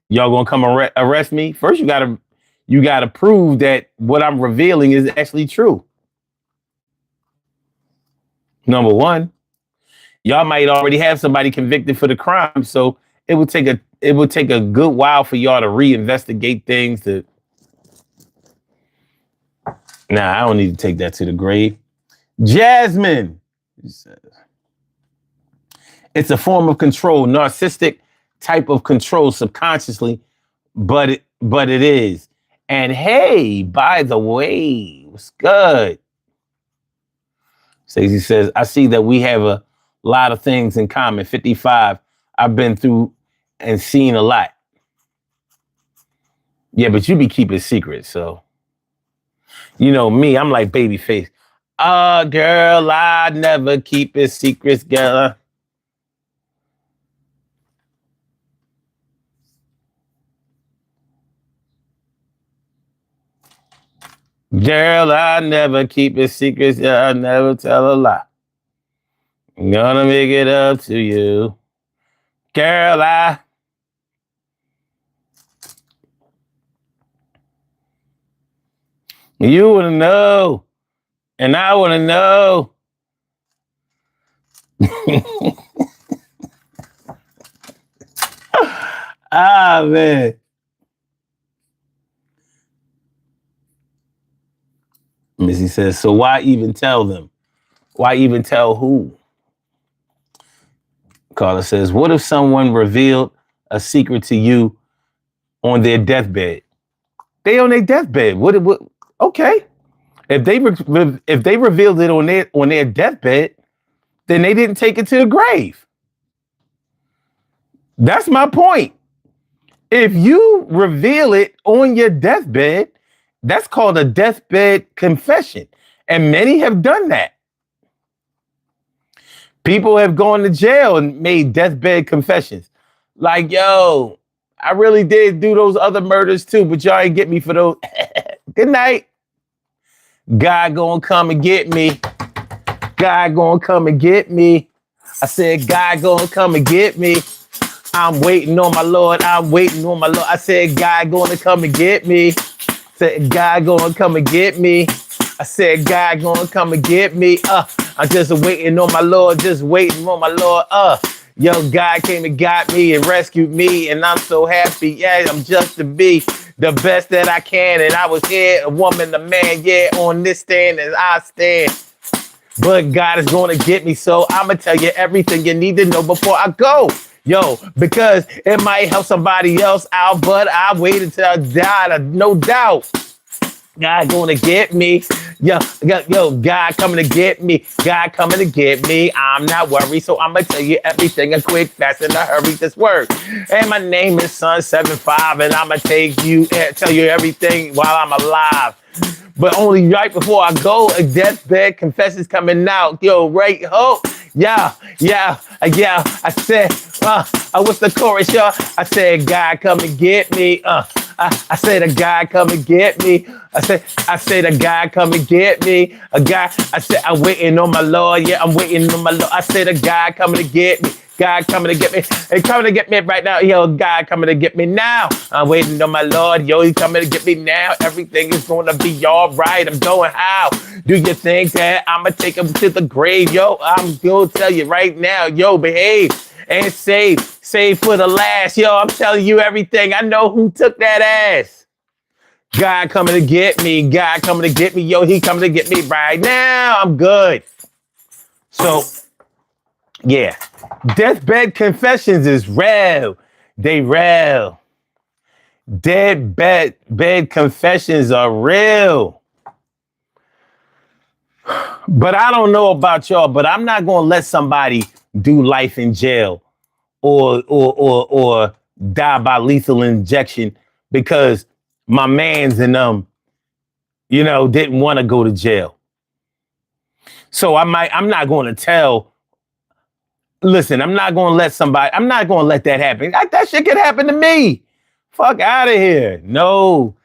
Y'all gonna come arrest me? First, you gotta prove that what I'm revealing is actually true. Number one, y'all might already have somebody convicted for the crime, so it would take a good while for y'all to reinvestigate things. Nah, I don't need to take that to the grave. Jasmine, it's a form of control, narcissistic type of control subconsciously, but it is. And hey, by the way, what's good? Stacey says, I see that we have a lot of things in common. 55, I've been through and seen a lot. Yeah, but you be keeping secrets, so. You know me, I'm like Babyface. Girl, I never keep it secrets, girl. Girl, I never keep it secrets. Yeah, I never tell a lie. I'm gonna make it up to you. Girl, you wanna know, and I wanna know. Man. Missy says, so why even tell them? Why even tell who? Carla says, what if someone revealed a secret to you on their deathbed? They on their deathbed. What? Okay. If they revealed it on their deathbed, then they didn't take it to the grave. That's my point. If you reveal it on your deathbed, that's called a deathbed confession. And many have done that. People have gone to jail and made deathbed confessions. Like, yo, I really did do those other murders too, but y'all ain't get me for those. Good night. God gonna come and get me. God gonna come and get me. I said, God gonna come and get me. I'm waiting on my Lord. I'm waiting on my Lord. I said, God gonna come and get me. Said, God gonna come and get me. I said, God gonna come and get me. I'm just waiting on my Lord. Just waiting on my Lord. Yo, God came and got me and rescued me, and I'm so happy. Yeah, I'm just to be the best that I can. And I was here, a woman, a man, yeah, on this stand as I stand. But God is gonna get me, so I'ma tell you everything you need to know before I go. Yo, because it might help somebody else out, but I waited until I died, no doubt. God gonna get me. Yo, God coming to get me. God coming to get me. I'm not worried, so I'm gonna tell you everything a quick, fast, and a hurry. This work. And my name is Sun75, and I'ma tell you everything while I'm alive. But only right before I go, a deathbed confession's coming out. Yo, right, hope. Yeah. What's the chorus, y'all? I said, God, come and get me. I said, a guy come and get me. I said, a guy come and get me. A guy. I said, I'm waiting on my Lord. Yeah, I'm waiting on my Lord. I said, a guy coming to get me. God coming to get me. He coming to get me right now. Yo, God coming to get me now. I'm waiting on my Lord. Yo, he coming to get me now. Everything is going to be all right. I'm going how? Do you think that I'm going to take him to the grave? Yo, I'm going to tell you right now. Yo, behave and save. Save for the last. Yo, I'm telling you everything. I know who took that ass. God coming to get me. God coming to get me. Yo, he coming to get me right now. I'm good. So, yeah. Deathbed confessions is real. They real. Deathbed confessions are real. But I don't know about y'all, but I'm not gonna let somebody do life in jail or die by lethal injection because my mans and didn't want to go to jail. So I'm not gonna tell. Listen, I'm not going to let that happen. That shit could happen to me. Fuck out of here. No.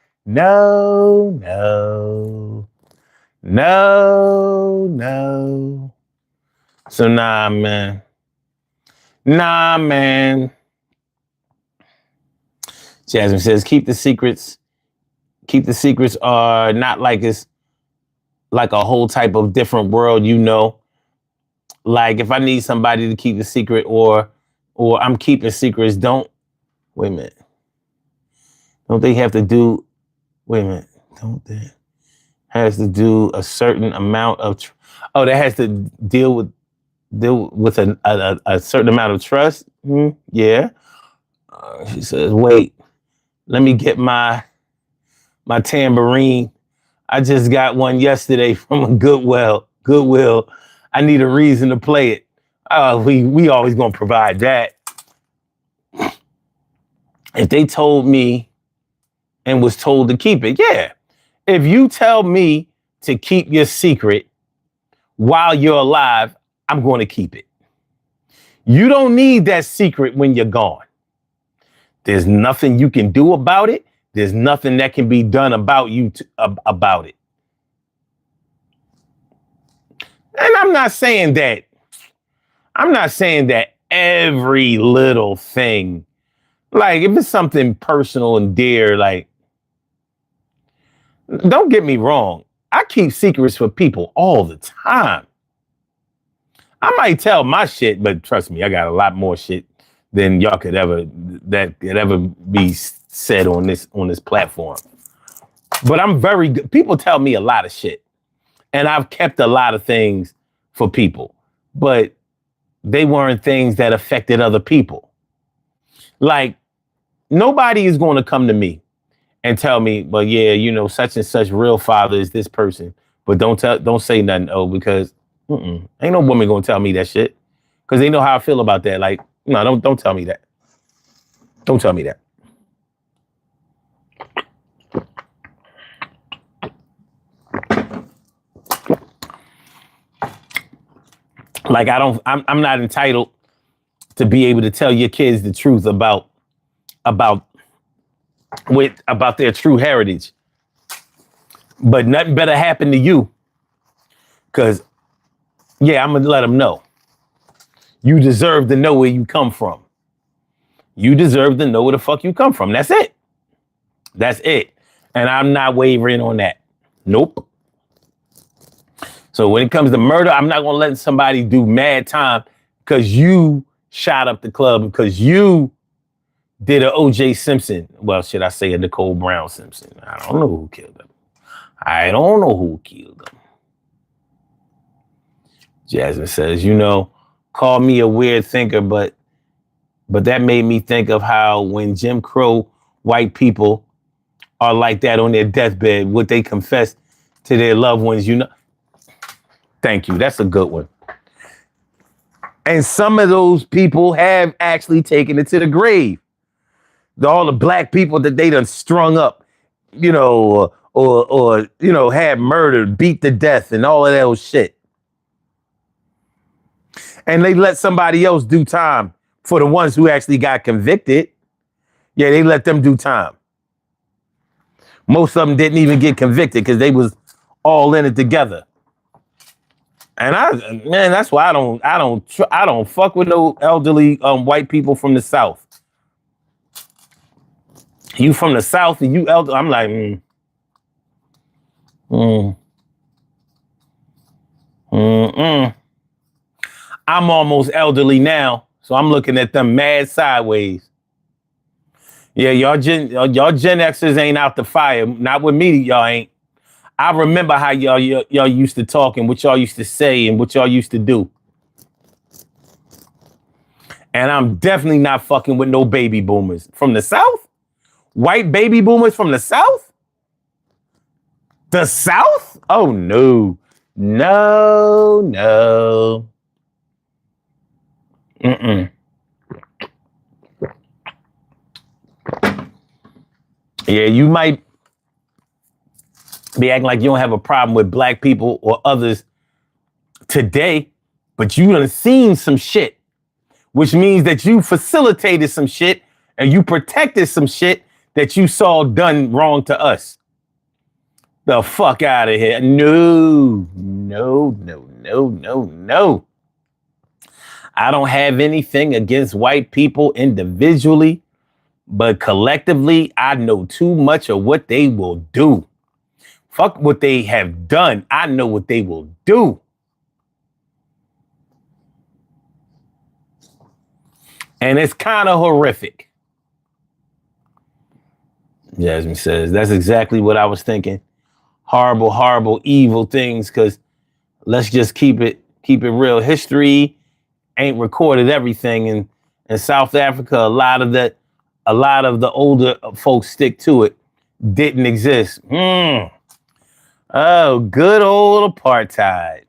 So nah, man. Jasmine says, keep the secrets. Keep the secrets are not like it's like a whole type of different world, Like if I need somebody to keep a secret or I'm keeping secrets, wait a minute. Don't they have to do, wait a minute. Don't they has to do a certain amount of, that has to deal with a certain amount of trust? Yeah. She says, wait, let me get my tambourine. I just got one yesterday from a Goodwill. I need a reason to play it. We always gonna provide that. If they told me and was told to keep it, yeah. If you tell me to keep your secret while you're alive, I'm going to keep it. You don't need that secret when you're gone. There's nothing you can do about it. There's nothing that can be done about you about it. And I'm not saying that every little thing, like if it's something personal and dear, like, don't get me wrong. I keep secrets for people all the time. I might tell my shit, but trust me, I got a lot more shit than y'all could ever be said on this platform. But I'm very good. People tell me a lot of shit. And I've kept a lot of things for people, but they weren't things that affected other people. Like, nobody is going to come to me and tell me, well, yeah, such and such real father is this person, but don't say nothing, because ain't no woman going to tell me that shit, because they know how I feel about that. Like, no, don't tell me that. Don't tell me that. Like, I'm not entitled to be able to tell your kids the truth about their true heritage. But nothing better happen to you. Because, I'm going to let them know. You deserve to know where you come from. You deserve to know where the fuck you come from. That's it. That's it. And I'm not wavering on that. Nope. So when it comes to murder, I'm not going to let somebody do mad time because you shot up the club, because you did a O.J. Simpson. Well, should I say a Nicole Brown Simpson? I don't know who killed him. Jasmine says, call me a weird thinker, but that made me think of how when Jim Crow white people are like that on their deathbed, would they confess to their loved ones, Thank you. That's a good one. And some of those people have actually taken it to the grave. All the black people that they done strung up, or had murdered, beat to death, and all of that old shit. And they let somebody else do time for the ones who actually got convicted. Yeah, they let them do time. Most of them didn't even get convicted because they was all in it together. And that's why I don't fuck with no elderly white people from the South. You from the South and you elder, I'm like, I'm almost elderly now, so I'm looking at them mad sideways. Yeah, y'all Gen Xers ain't out the fire. Not with me, y'all ain't. I remember how y'all used to talk and what y'all used to say and what y'all used to do. And I'm definitely not fucking with no baby boomers from the South. White baby boomers from the South? The South? Oh, no. No. Yeah, you might be acting like you don't have a problem with black people or others today, but you done seen some shit, which means that you facilitated some shit and you protected some shit that you saw done wrong to us. The fuck out of here. No. I don't have anything against white people individually, but collectively, I know too much of what they will do. Fuck what they have done. I know what they will do. And it's kind of horrific. Jasmine says, that's exactly what I was thinking. Horrible, evil things, because let's just keep it real. History ain't recorded everything. In South Africa, a lot of the older folks stick to it. Didn't exist. Oh, good old apartheid.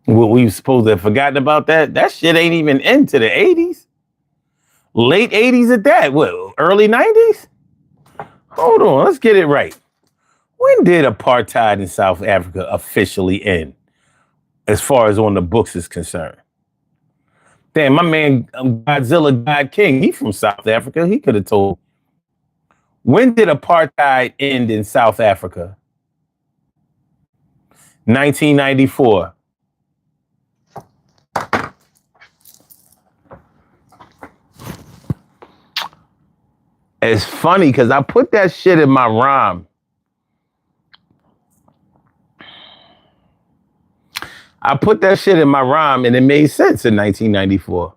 What, we supposed to have forgotten about that? That shit ain't even into the 80s. Late 80s at that. What, early 90s? Hold on, let's get it right. When did apartheid in South Africa officially end? As far as on the books is concerned. Damn, my man Godzilla God King, he from South Africa. He could have told. When did apartheid end in South Africa? 1994. It's funny because I put that shit in my rhyme. I put that shit in my rhyme and it made sense in 1994.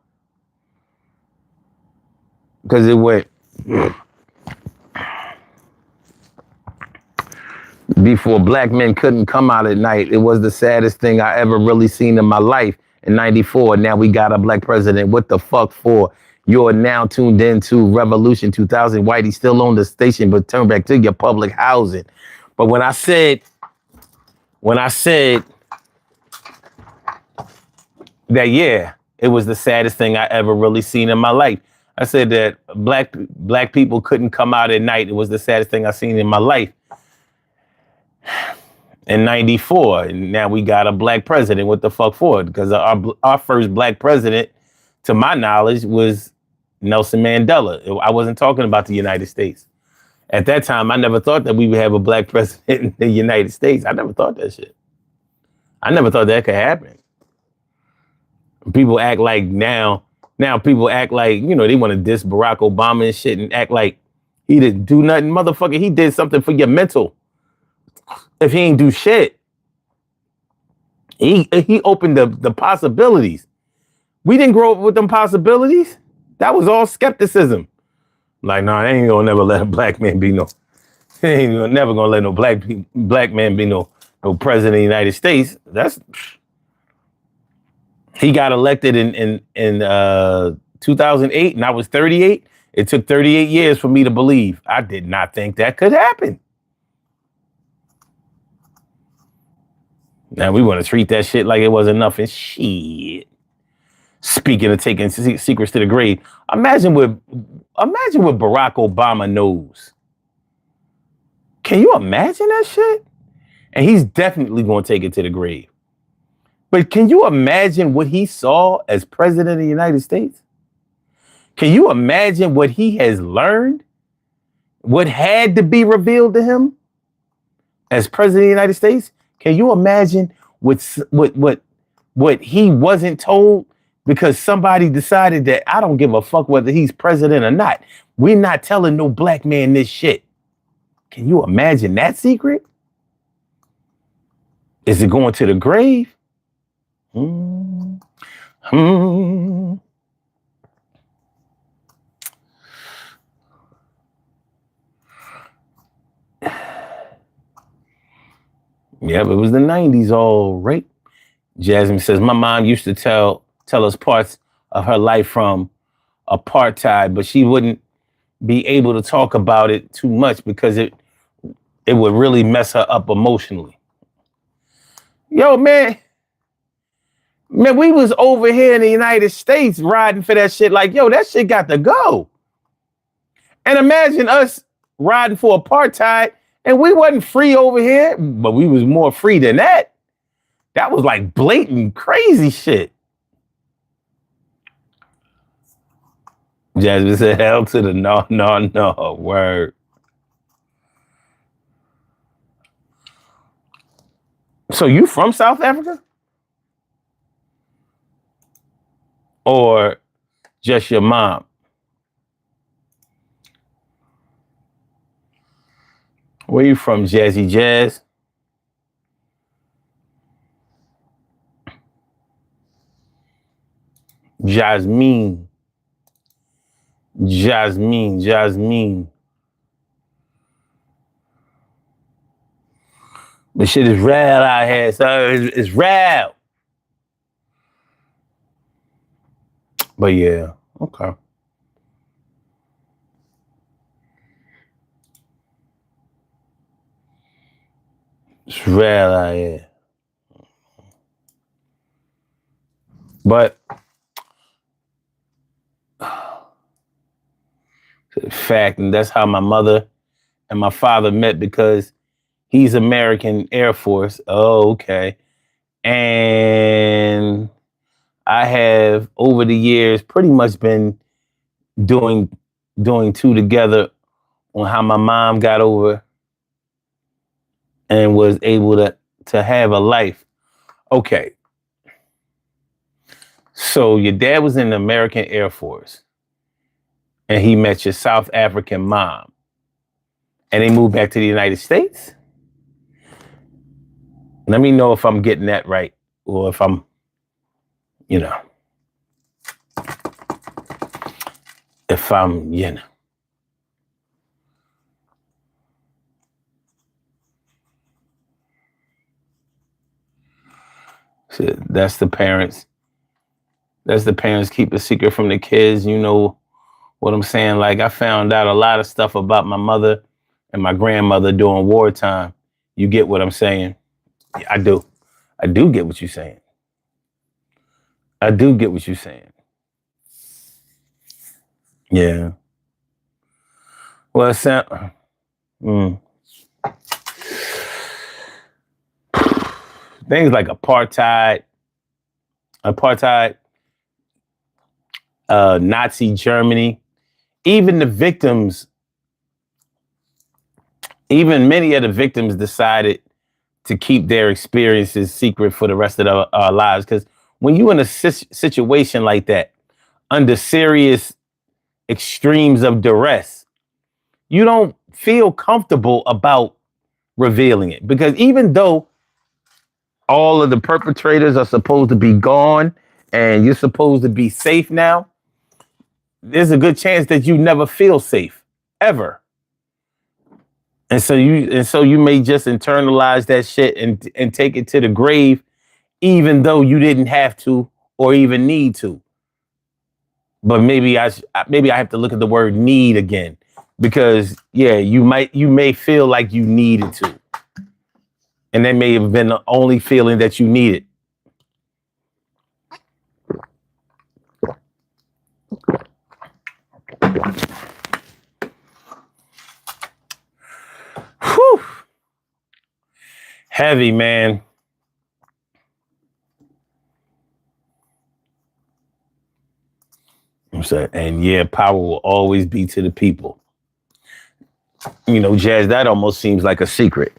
Because it went before black men couldn't come out at night. It was the saddest thing I ever really seen in my life. In 94, now we got a black president. What the fuck for? You're now tuned into Revolution 2000. Whitey still on the station, but turn back to your public housing. But when I said that, yeah, it was the saddest thing I ever really seen in my life. I said that black people couldn't come out at night. It was the saddest thing I seen in my life. In 94, and now we got a black president. What the fuck for? Because our first black president, to my knowledge, was Nelson Mandela. I wasn't talking about the United States. At that time, I never thought that we would have a black president in the United States. I never thought that shit. I never thought that could happen. People act like now people act like, you know, they want to diss Barack Obama and shit and act like he didn't do nothing. Motherfucker, he did something for your mental. If he ain't do shit, he opened the possibilities. We didn't grow up with them possibilities. That was all skepticism. Like, nah, they ain't gonna never let a black man be no. They ain't never gonna let no black man be no president of the United States. He got elected in 2008, and I was 38. It took 38 years for me to believe. I did not think that could happen. Now we want to treat that shit like it wasn't nothing. Shit. Speaking of taking secrets to the grave, imagine what Barack Obama knows. Can you imagine that shit? And he's definitely going to take it to the grave. But can you imagine what he saw as president of the United States? Can you imagine what he has learned? What had to be revealed to him as president of the United States? Can you imagine what he wasn't told because somebody decided that I don't give a fuck whether he's president or not. We're not telling no black man this shit. Can you imagine that secret? Is it going to the grave? Yeah, but it was the 90s, all right. Jasmine says, my mom used to tell us parts of her life from apartheid, but she wouldn't be able to talk about it too much because it would really mess her up emotionally. Yo, man, we was over here in the United States riding for that shit like, yo, that shit got to go. And imagine us riding for apartheid and we wasn't free over here, but we was more free than that. That was like blatant crazy shit. Jasmine said, hell to the no, word. So you from South Africa? Or just your mom? Where you from, Jazzy Jazz? Jasmine. The shit is real out here, so it's real. But yeah, okay. It's real out here. But fact, and that's how my mother and my father met because he's American Air Force. Oh, okay. And I have over the years pretty much been doing two together on how my mom got over and was able to have a life. Okay. So your dad was in the American Air Force and he met your South African mom and they moved back to the United States. Let me know if I'm getting that right or if I'm, if I'm, So that's the parents. That's the parents keep a secret from the kids. You know what I'm saying? Like I found out a lot of stuff about my mother and my grandmother during wartime. You get what I'm saying? Yeah, I do. I do get what you're saying. I do get what you're saying. Yeah. Well, things like apartheid, Nazi Germany, even the victims, even many of the victims decided to keep their experiences secret for the rest of our lives. Because when you're in a situation like that, under serious extremes of duress, you don't feel comfortable about revealing it. Because even though all of the perpetrators are supposed to be gone and you're supposed to be safe now, there's a good chance that you never feel safe ever. And so you may just internalize that shit and take it to the grave, even though you didn't have to or even need to. But maybe I have to look at the word need again, because you may feel like you needed to, and that may have been the only feeling that you needed. Whew. Heavy, man. I'm saying, and yeah, power will always be to the people. You know, Jazz, that almost seems like a secret.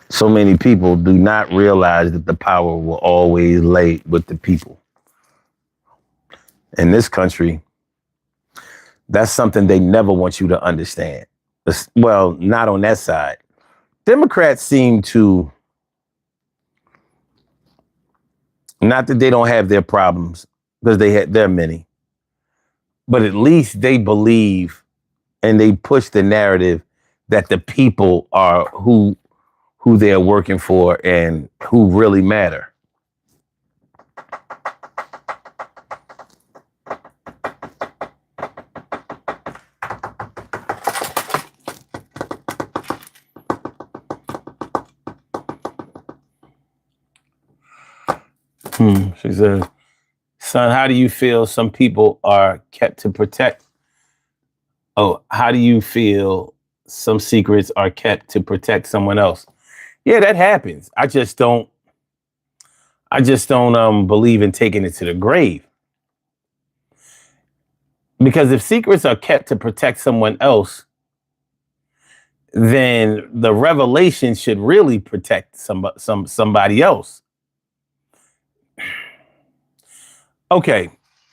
So many people do not realize that the power will always lay with the people. In this country, that's something they never want you to understand. Well, not on that side. Democrats seem to, not that they don't have their problems, because there are many, but at least they believe and they push the narrative that the people are who they're working for and who really matter. She says, son, how do you feel some people are kept to protect? Oh, how do you feel some secrets are kept to protect someone else? Yeah, that happens. I just don't believe in taking it to the grave. Because if secrets are kept to protect someone else, then the revelation should really protect somebody else. Okay,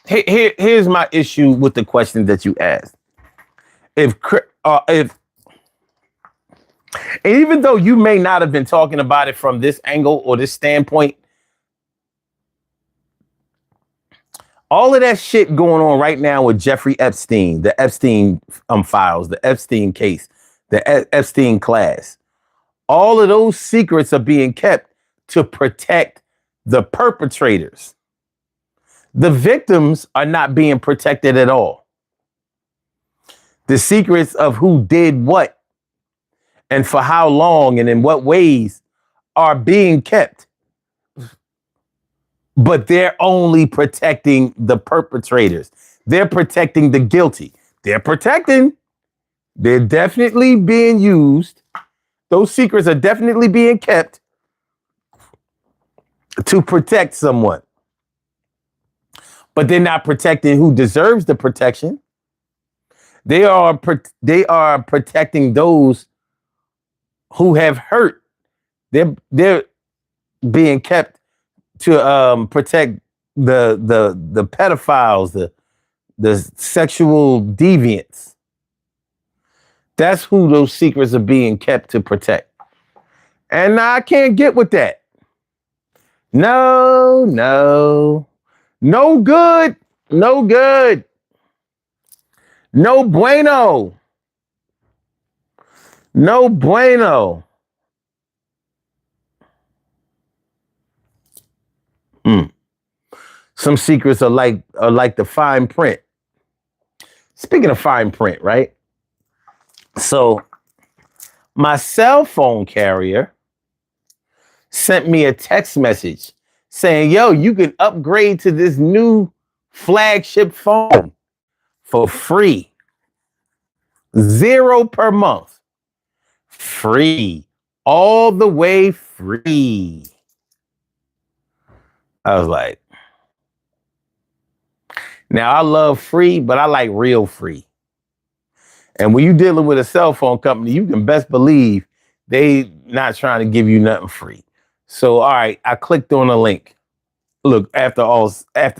here's my issue with the question that you asked. If and even though you may not have been talking about it from this angle or this standpoint, all of that shit going on right now with Jeffrey Epstein, the Epstein files, the Epstein case, the Epstein class, all of those secrets are being kept to protect the perpetrators. The victims are not being protected at all. The secrets of who did what and for how long and in what ways are being kept. But they're only protecting the perpetrators. They're protecting the guilty. They're definitely being used. Those secrets are definitely being kept to protect someone. But they're not protecting who deserves the protection. They are protecting those who have hurt. They're being kept to protect the pedophiles, the sexual deviants. That's who those secrets are being kept to protect. And I can't get with that. No good. No bueno. No bueno. Some secrets are like the fine print. Speaking of fine print, right? So my cell phone carrier sent me a text message saying, yo, you can upgrade to this new flagship phone for free. $0 per month. Free. All the way free. I was like, now I love free, but I like real free. And when you're dealing with a cell phone company, you can best believe they not trying to give you nothing free. So, all right, I clicked on the link. Look, after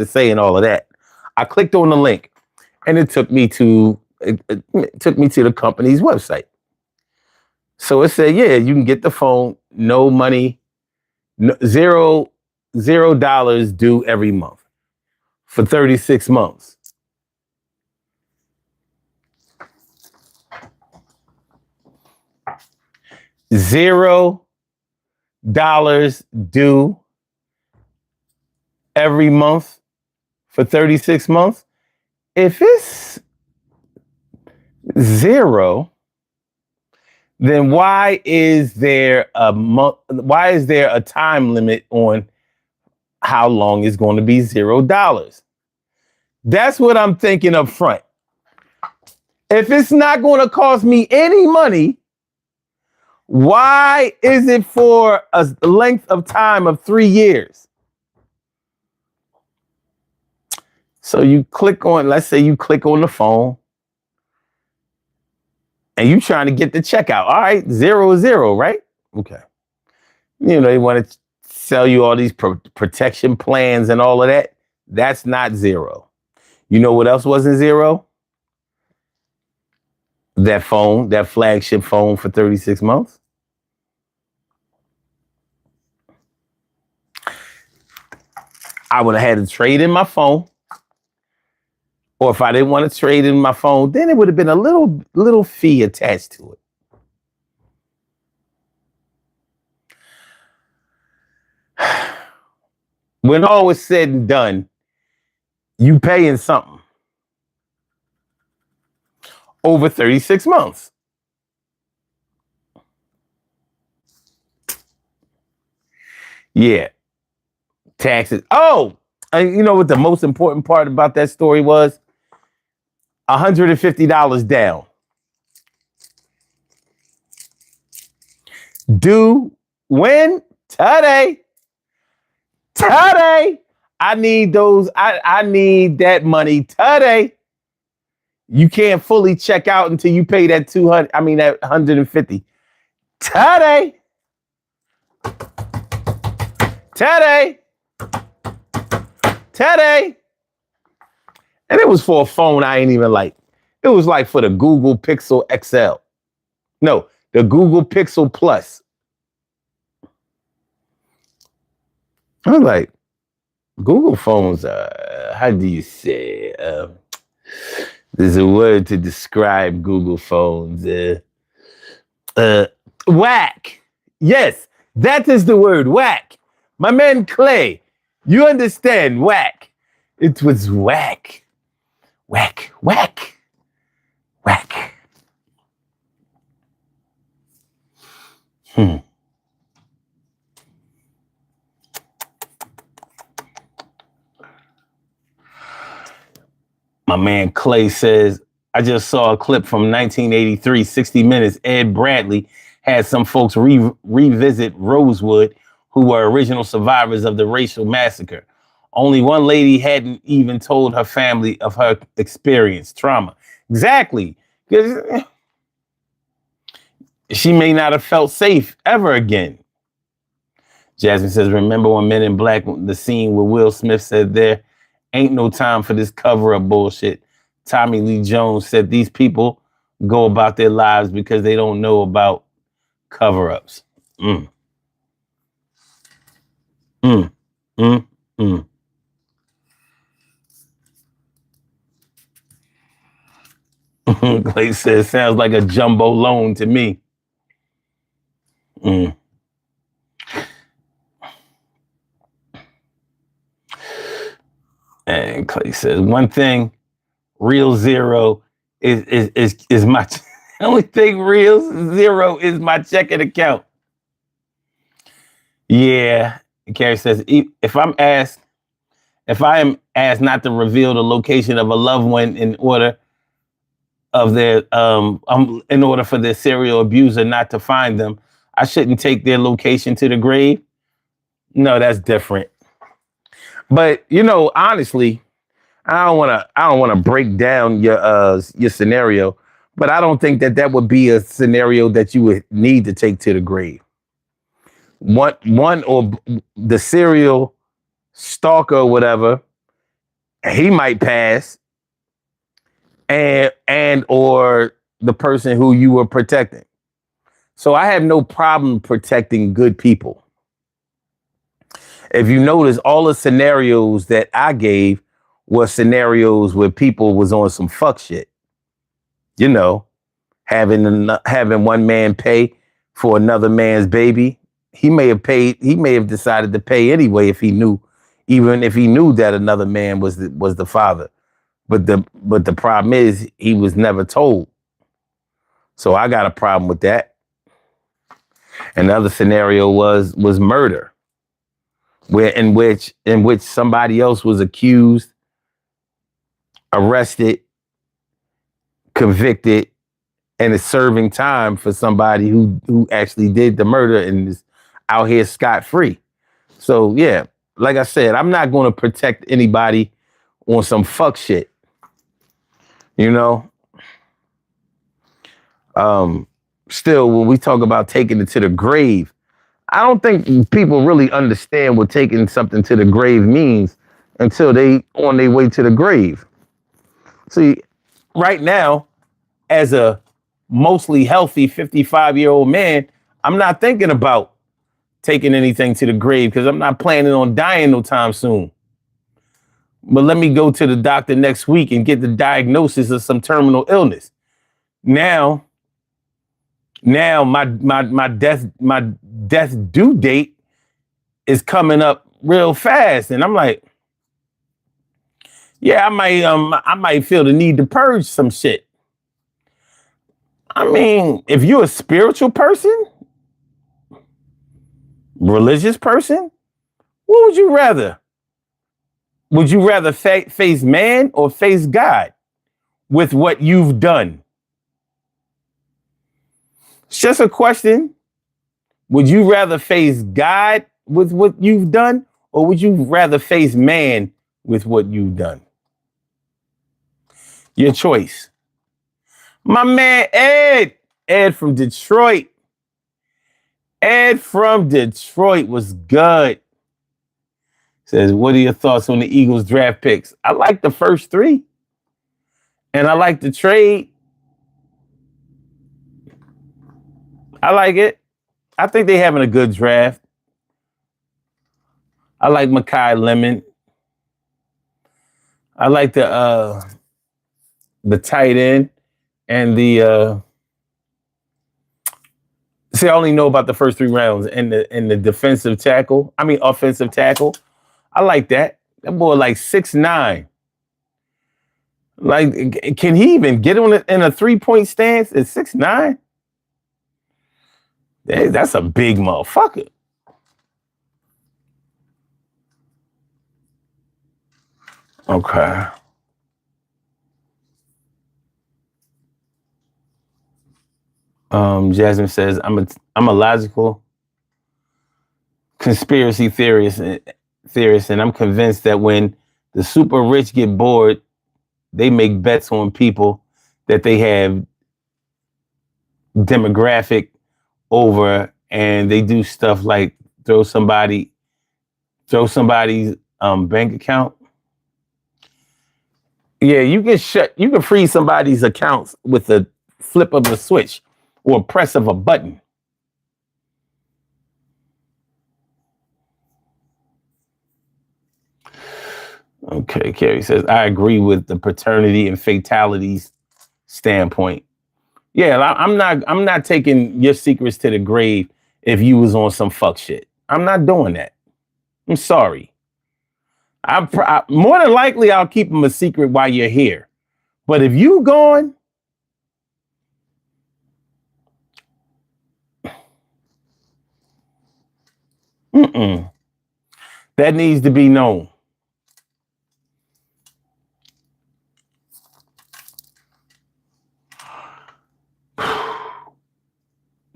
saying all of that, I clicked on the link and it took me to the company's website. So it said, yeah, you can get the phone, no money, $0 due every month for 36 months. $0 due every month for 36 months. If it's 0, then why is there a time limit on how long it's going to be $0? That's what I'm thinking up front. If it's not going to cost me any money, why is it for a length of time of 3 years? So you click on, let's say you click on the phone and you trying to get the checkout. All right, 0 right? Okay. They want to sell you all these protection plans and all of that. That's not 0. You know what else wasn't 0? That phone, that flagship phone for 36 months. I would have had to trade in my phone. Or if I didn't want to trade in my phone, then it would have been a little fee attached to it. When all was said and done, you paying something over 36 months. Yeah. Taxes. Oh, and you know what the most important part about that story was? $150 down. Due when? Today. Today. I need those. I need that money today. You can't fully check out until you pay that 200. I mean that 150. Today. Today. Today. And it was for a phone I ain't even like. It was like for the Google Pixel XL. No, the Google Pixel Plus. I was like, Google phones, how do you say? There's a word to describe Google phones. Whack. Yes, that is the word, whack. My man Clay, you understand, whack. It was whack. Whack, whack, whack. My man Clay says, I just saw a clip from 1983, 60 Minutes. Ed Bradley had some folks revisit Rosewood, who were original survivors of the racial massacre. Only one lady hadn't even told her family of her experience, trauma. Exactly. She may not have felt safe ever again. Jasmine says, remember when Men in Black, the scene where Will Smith said there ain't no time for this cover-up bullshit. Tommy Lee Jones said these people go about their lives because they don't know about cover-ups. Clay says, sounds like a jumbo loan to me. And Clay says, one thing, real zero is my only thing real zero is my checking account. Yeah. Carrie says, if I am asked not to reveal the location of a loved one in order for their serial abuser not to find them, I shouldn't take their location to the grave. No, that's different. But honestly, I don't want to break down your scenario, but I don't think that would be a scenario that you would need to take to the grave. One or the serial stalker or whatever, he might pass, and or the person who you were protecting. So I have no problem protecting good people. If you notice, all the scenarios that I gave were scenarios where people was on some fuck shit. Having one man pay for another man's baby. He may have decided to pay anyway if he knew, even if he knew that another man was the father. But the problem is he was never told. So I got a problem with that. Another scenario was murder, in which somebody else was accused, arrested, convicted, and is serving time for somebody who actually did the murder and is out here scot-free. So yeah, like I said, I'm not going to protect anybody on some fuck shit. You know? Still, when we talk about taking it to the grave, I don't think people really understand what taking something to the grave means until they on their way to the grave. See, right now, as a mostly healthy 55-year-old man, I'm not thinking about taking anything to the grave because I'm not planning on dying no time soon. But let me go to the doctor next week and get the diagnosis of some terminal illness. Now my death due date is coming up real fast, and I'm like, yeah, I might feel the need to purge some shit. I mean, if you're a spiritual person, religious person, what would you rather? Would you rather face man or face God with what you've done? It's just a question. Would you rather face God with what you've done, or would you rather face man with what you've done? Your choice. My man Ed from Detroit. Ed from Detroit was good. Says, what are your thoughts on the Eagles draft picks? I like the first three. And I like the trade. I like it. I think they're having a good draft. I like Mekhi Lemon. I like the tight end and the see, I only know about the first 3 rounds and the defensive tackle. I mean offensive tackle. I like that. That boy like 6'9". Like, can he even get on in a 3-point stance at 6'9"? That's a big motherfucker. Okay. Jasmine says, I'm a logical conspiracy theorist, and I'm convinced that when the super rich get bored, they make bets on people that they have demographic over, and they do stuff like throw somebody's bank account. Yeah, you can freeze somebody's accounts with a flip of a switch or a press of a button. Okay, Carrie says, I agree with the paternity and fatalities standpoint. Yeah, I'm not taking your secrets to the grave if you was on some fuck shit. I'm not doing that. I'm sorry. More than likely I'll keep them a secret while you're here. But if you gone, that needs to be known.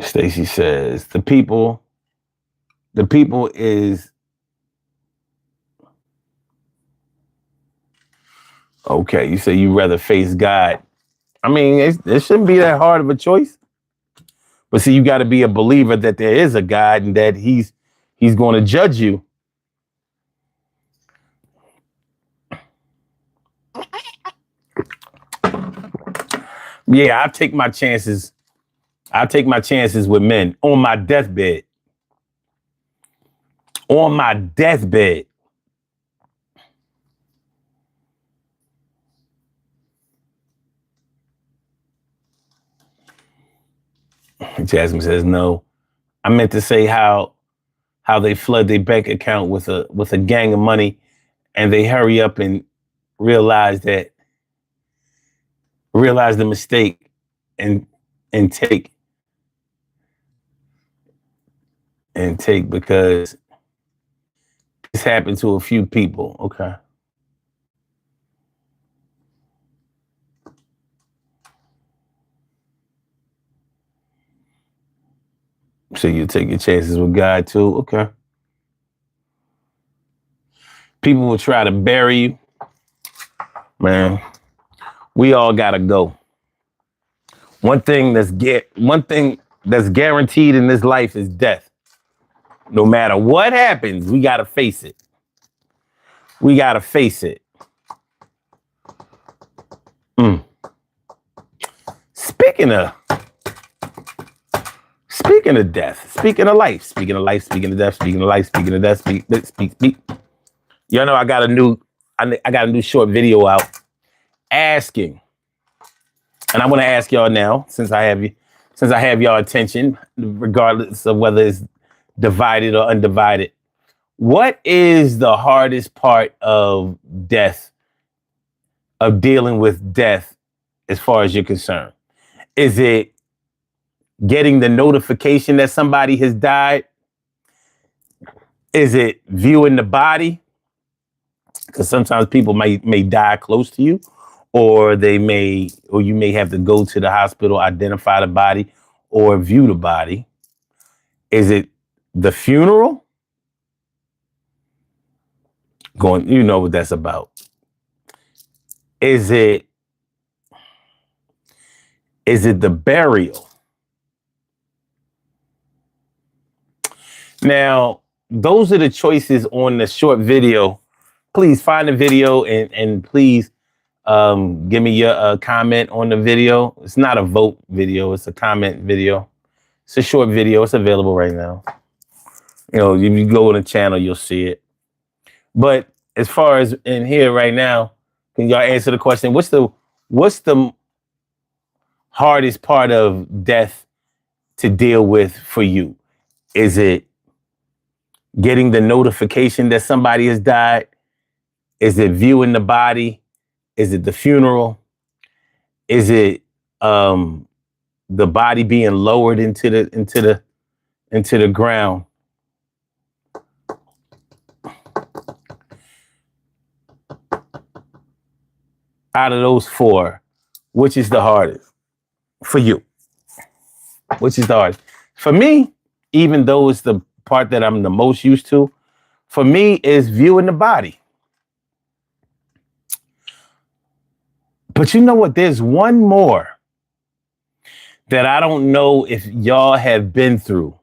Stacy says, the people is okay. You say you rather face God. I mean, it shouldn't be that hard of a choice. But see, you got to be a believer that there is a God and that he's going to judge you. Yeah, I take my chances. I take my chances with men on my deathbed. On my deathbed. Jasmine says no. I meant to say how they flood their bank account with a gang of money, and they hurry up and realize the mistake and take because this happened to a few people. Okay. So you take your chances with God too? Okay. People will try to bury you. Man, we all gotta go. One thing that's guaranteed in this life is death. No matter what happens, we gotta face it. We gotta face it. Mm. Speaking of death, speaking of life, speaking of life, speaking of death, speaking of life, speaking of death, speak. You know, I got a new short video out asking, and I want to ask y'all now, since I have y'all attention, regardless of whether it's divided or undivided. What is the hardest part of death, of dealing with death, as far as you're concerned? Is it getting the notification that somebody has died? Is it viewing the body? Because sometimes people may die close to you, or you may have to go to the hospital, identify the body, or view the body. Is it the funeral? You know what that's about. Is it the burial? Now, those are the choices on the short video. Please find the video and please give me your comment on the video. It's not a vote video. It's a comment video. It's a short video. It's available right now. You know, if you go on the channel, you'll see it. But as far as in here right now, can y'all answer the question? What's the hardest part of death to deal with for you? Is it getting the notification that somebody has died? Is it viewing the body? Is it the funeral? Is it the body being lowered into the ground? Out of those four, which is the hardest for you? Which is the hardest? For me, even though it's the part that I'm the most used to, for me is viewing the body. But you know what? There's one more that I don't know if y'all have been through,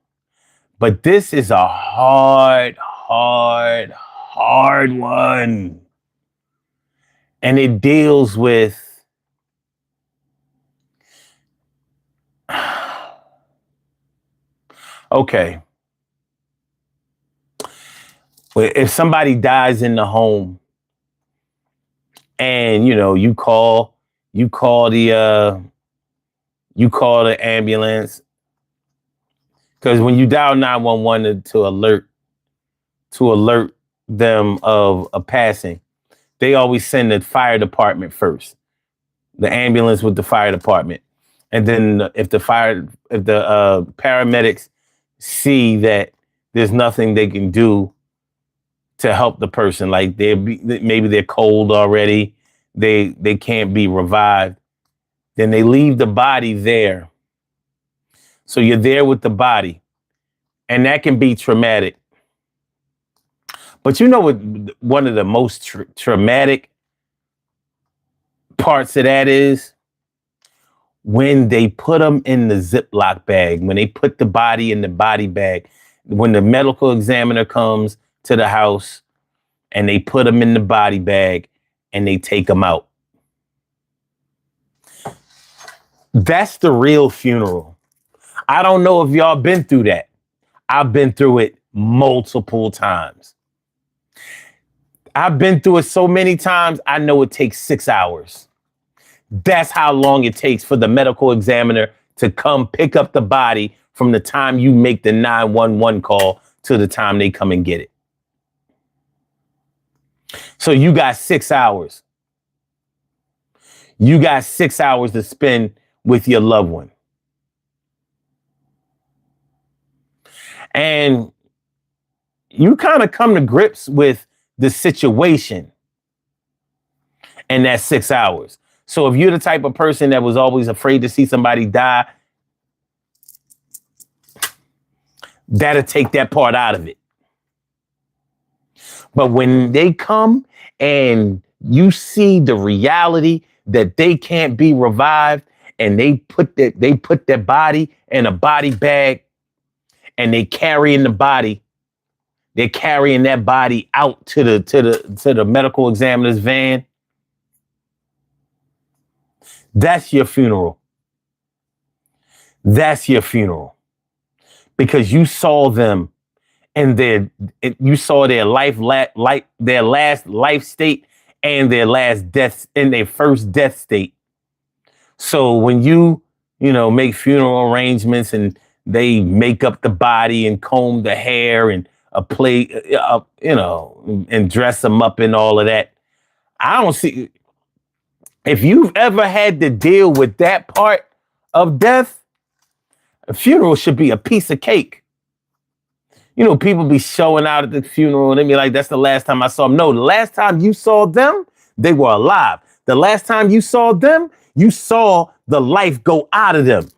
but this is a hard one. And it deals with okay. If somebody dies in the home and you call the ambulance, because when you dial 911 to alert them of a passing, they always send the fire department first, the ambulance with the fire department. And then if the paramedics see that there's nothing they can do to help the person, like maybe they're cold already, they can't be revived, then they leave the body there. So you're there with the body, and that can be traumatic. But you know what? One of the most traumatic parts of that is when they put them in the Ziploc bag, when they put the body in the body bag, when the medical examiner comes to the house and they put them in the body bag and they take them out. That's the real funeral. I don't know if y'all been through that. I've been through it multiple times. I've been through it so many times, I know it takes 6 hours. That's how long it takes for the medical examiner to come pick up the body from the time you make the 911 call to the time they come and get it. So you got 6 hours. You got 6 hours to spend with your loved one. And you kind of come to grips with the situation in that 6 hours. So if you're the type of person that was always afraid to see somebody die, that'll take that part out of it. But when they come and You see the reality that they can't be revived, and they put their body in a body bag, and they carrying the body. They're carrying that body out to the medical examiner's van. That's your funeral. That's your funeral. Because you saw them and you saw their their last life state and their last death in their first death state. So when you make funeral arrangements and they make up the body and comb the hair and and dress them up and all of that, I don't see. If you've ever had to deal with that part of death, a funeral should be a piece of cake. People be showing out at the funeral and they be like, that's the last time I saw them. No, the last time you saw them, they were alive. The last time you saw them, you saw the life go out of them.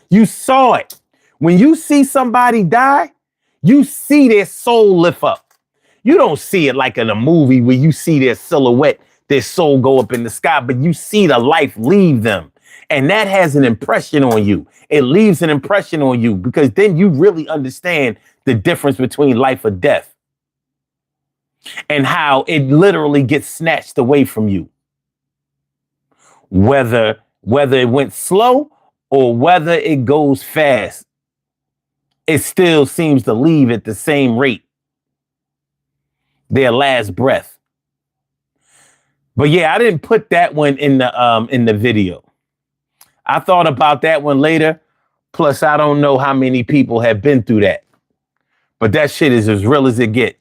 You saw it. When you see somebody die, you see their soul lift up. You don't see it like in a movie where you see their silhouette, their soul go up in the sky, but you see the life leave them. And that has an impression on you. It leaves an impression on you because then you really understand the difference between life or death and how it literally gets snatched away from you. Whether it went slow or whether it goes fast, it still seems to leave at the same rate. Their last breath. But yeah, I didn't put that one in the video. I thought about that one later. Plus, I don't know how many people have been through that. But that shit is as real as it get.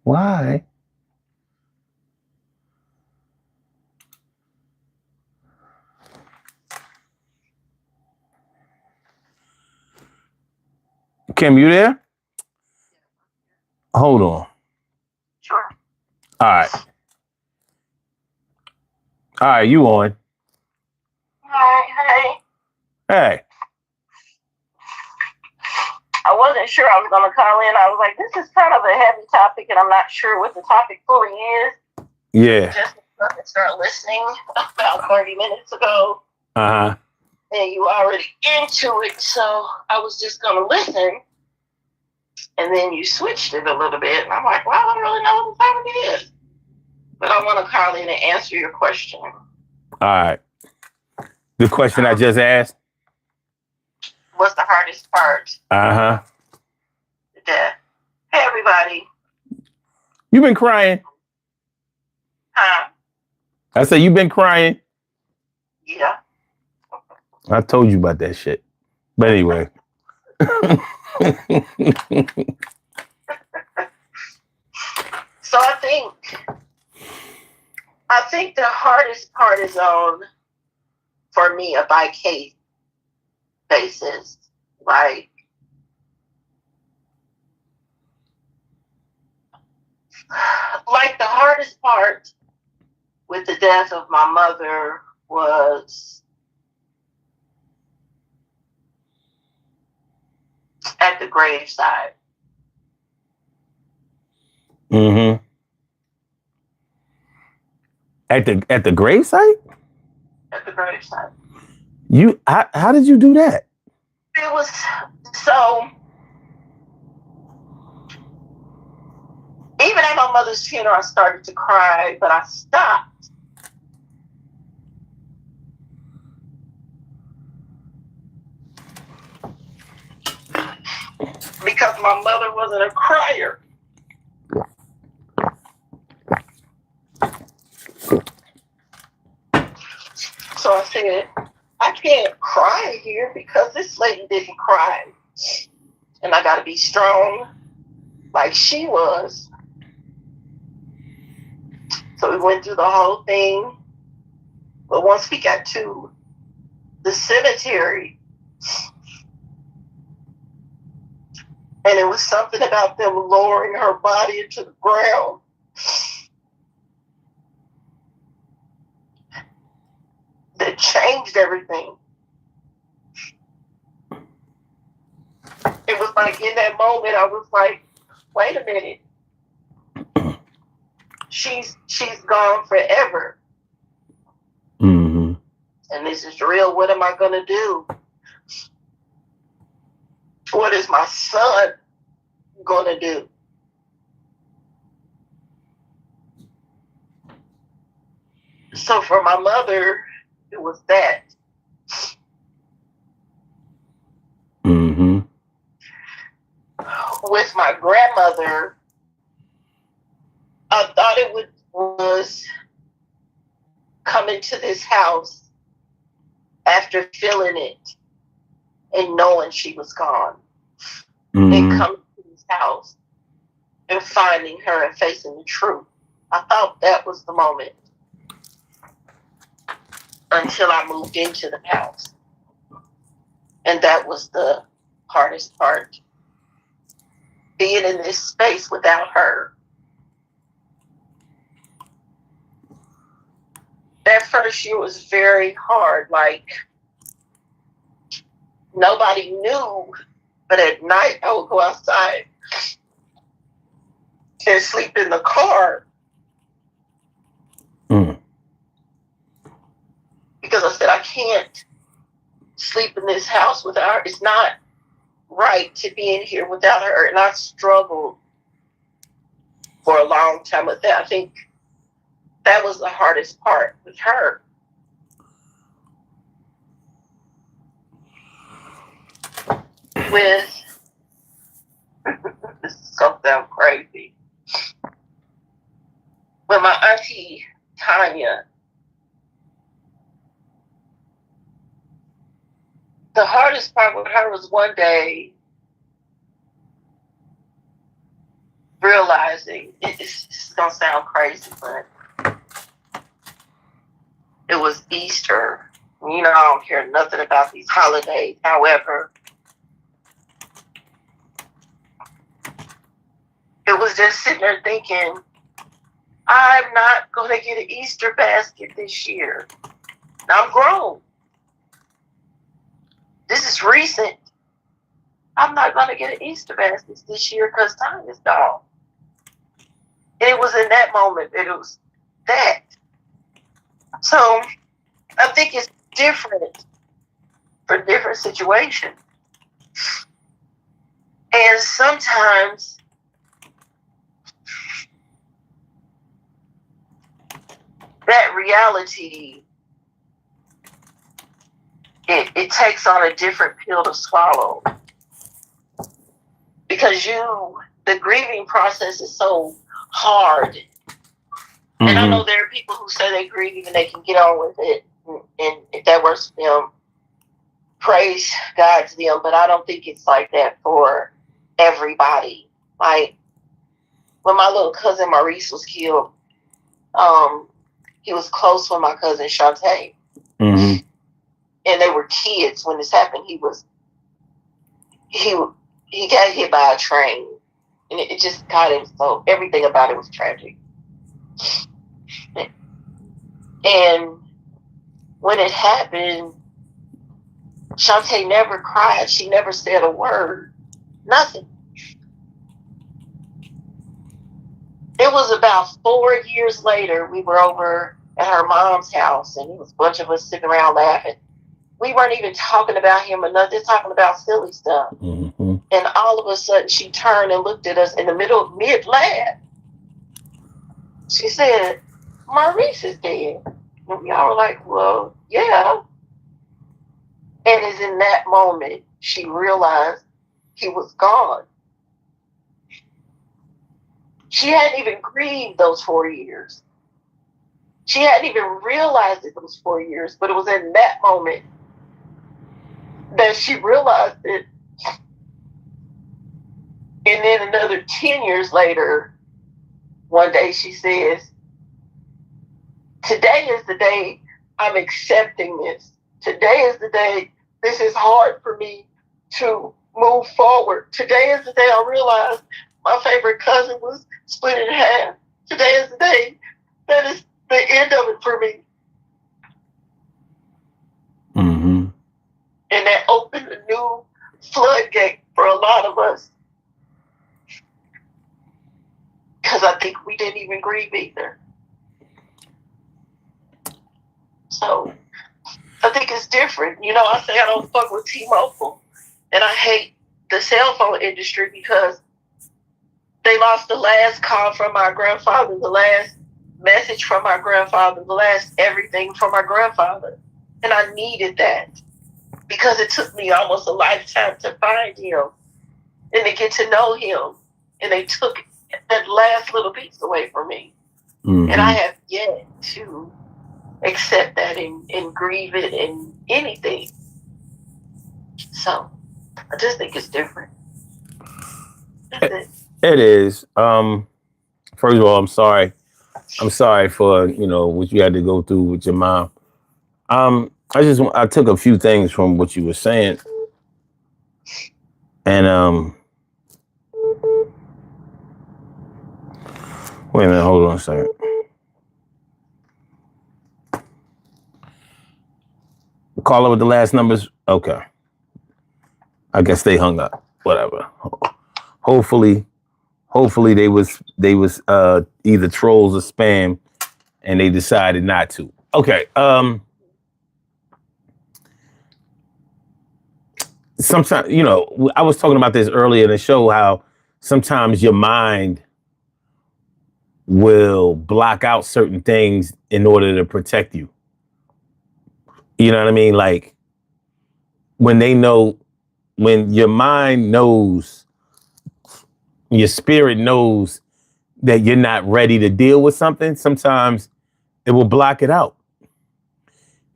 Why? Kim, you there? Hold on. Sure. All right. All right, you on. Hey. Hey. I wasn't sure I was going to call in. I was like, this is kind of a heavy topic, and I'm not sure what the topic fully is. Yeah. Just start listening about 30 minutes ago. Uh-huh. And you already into it, so I was just going to listen. And then you switched it a little bit, and I'm like, well, I don't really know what the topic is. But I want to call in and answer your question. All right. The question I just asked? What's the hardest part? Uh-huh. The death. Hey, everybody. You been crying? Huh? I said, you been crying? Yeah. I told you about that shit. But anyway. So I think the hardest part is on, for me, a by case basis. Like the hardest part with the death of my mother was at the graveside. Mm-hmm. At the gravesite? At the graveside. How did you do that? It was so. Even at my mother's funeral, I started to cry, but I stopped. Because my mother wasn't a crier. So I said, I can't cry here because this lady didn't cry. And I got to be strong like she was. So we went through the whole thing. But once we got to the cemetery, and it was something about them lowering her body into the ground. That changed everything. It was like in that moment, I was like, wait a minute. She's gone forever. Mm-hmm. And this is real. What am I going to do? What is my son going to do? So for my mother, it was that. Mm-hmm. With my grandmother, I thought it was coming to this house after feeling it and knowing she was gone. Mm-hmm. And coming to this house and finding her and facing the truth. I thought that was the moment until I moved into the house. And that was the hardest part. Being in this space without her. That first year was very hard. Like, nobody knew, but at night I would go outside and sleep in the car. Mm. Because I said, I can't sleep in this house without her. It's not right to be in here without her. And I struggled for a long time with that. I think that was the hardest part with her. With, this is going to sound crazy, with my auntie Tanya, the hardest part with her was one day realizing, it's going to sound crazy, but it was Easter. You know, I don't care nothing about these holidays. However, it was just sitting there thinking, I'm not going to get an Easter basket this year. I'm grown. This is recent. I'm not going to get an Easter basket this year because time is gone. And it was in that moment that it was that. So I think it's different for different situations. And sometimes that reality, it takes on a different pill to swallow. Because the grieving process is so hard. Mm-hmm. And I know there are people who say they grieve and they can get on with it. And if that works for them, praise God to them. But I don't think it's like that for everybody. Like, when my little cousin Maurice was killed, he was close with my cousin Shantae. Mm-hmm. And they were kids when this happened. He got hit by a train. And it just got him so, everything about it was tragic. And when it happened, Shantae never cried. She never said a word. Nothing. It was about 4 years later, we were over at her mom's house, and it was a bunch of us sitting around laughing. We weren't even talking about him or nothing, talking about silly stuff. Mm-hmm. And all of a sudden, she turned and looked at us in the middle of mid-laugh. She said, Maurice is dead. And we all were like, well, yeah. And it's in that moment, she realized he was gone. She hadn't even grieved those 4 years. She hadn't even realized it those 4 years, but it was in that moment that she realized it. And then another 10 years later, one day she says, today is the day I'm accepting this. Today is the day this is hard for me to move forward. Today is the day I realized my favorite cousin was split in half. Today is the day that is the end of it for me. Mm-hmm. And that opened a new floodgate for a lot of us. Because I think we didn't even grieve either. So I think it's different. You know, I say I don't fuck with T-Mobile. And I hate the cell phone industry because they lost the last call from my grandfather, the last message from my grandfather, the last everything from my grandfather. And I needed that because it took me almost a lifetime to find him and to get to know him. And they took that last little piece away from me. Mm-hmm. And I have yet to accept that and grieve it and anything. So I just think it's different. It is. First of all, I'm sorry. I'm sorry for, what you had to go through with your mom. I took a few things from what you were saying. And wait a minute, hold on a second. Caller with the last numbers. Okay. I guess they hung up. Whatever. Hopefully they was either trolls or spam and they decided not to. Okay. Sometimes, I was talking about this earlier in the show, how sometimes your mind will block out certain things in order to protect you. You know what I mean? Like when your mind knows, your spirit knows that you're not ready to deal with something, sometimes it will block it out.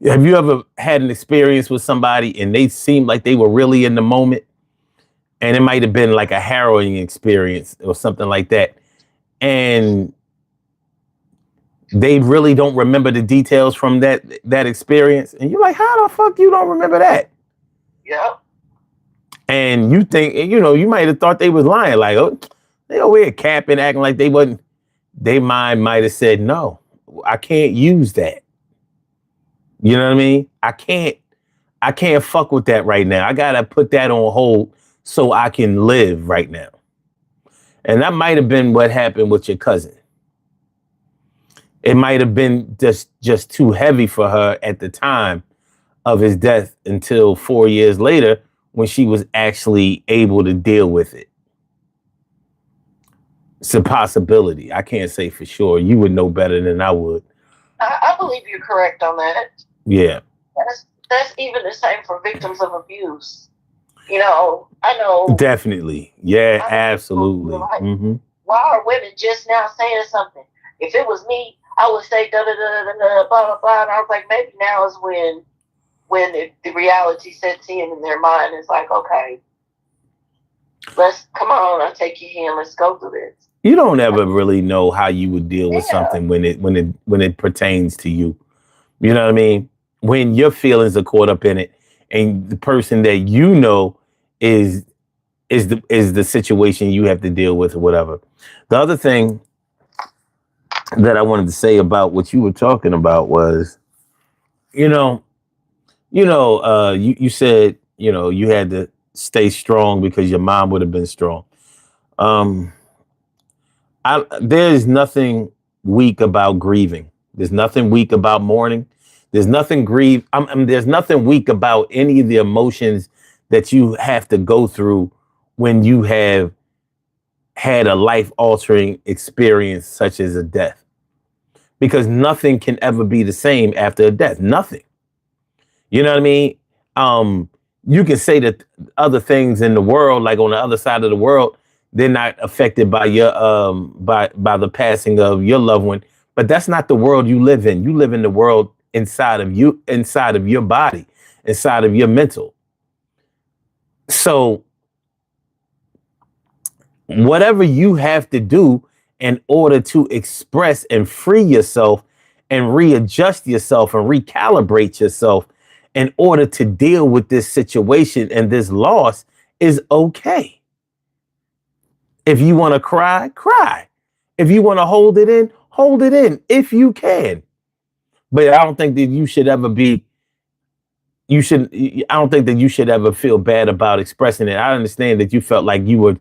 Have you ever had an experience with somebody and they seemed like they were really in the moment? And it might have been like a harrowing experience or something like that. And they really don't remember the details from that experience. And you're like, how the fuck you don't remember that? Yeah. And you think, you might have thought they was lying. Like, oh, they over here capping, acting like they wasn't. Their mind might have said, no, I can't use that. You know what I mean? I can't fuck with that right now. I got to put that on hold so I can live right now. And that might have been what happened with your cousin. It might have been just too heavy for her at the time of his death until 4 years later when she was actually able to deal with it. It's a possibility. I can't say for sure. You would know better than I would. I believe you're correct on that. Yeah. That's even the same for victims of abuse. I know. Definitely. Yeah, absolutely. Like, why are women just now saying something? If it was me, I would say da da da da da blah blah blah. And I was like, maybe now is when the reality sets in their mind. It's like, okay, come on, I'll take your hand. Let's go through this. You don't ever really know how you would deal with something when it pertains to you. You know what I mean? When your feelings are caught up in it, and the person that you know is the situation you have to deal with or whatever. The other thing that I wanted to say about what you were talking about was, you said, you had to stay strong because your mom would have been strong. There's nothing weak about grieving. There's nothing weak about mourning. There's nothing there's nothing weak about any of the emotions that you have to go through when you have had a life-altering experience such as a death. Because nothing can ever be the same after a death. Nothing. You know what I mean? You can say that other things in the world, like on the other side of the world, they're not affected by your by the passing of your loved one, but that's not the world you live in. You live in the world inside of you, inside of your body, inside of your mental. So whatever you have to do in order to express and free yourself and readjust yourself and recalibrate yourself in order to deal with this situation and this loss is okay. If you want to cry, cry. If you want to hold it in if you can. But I don't think that you should ever be you should. I don't think that you should ever feel bad about expressing it. I understand that you felt like you would.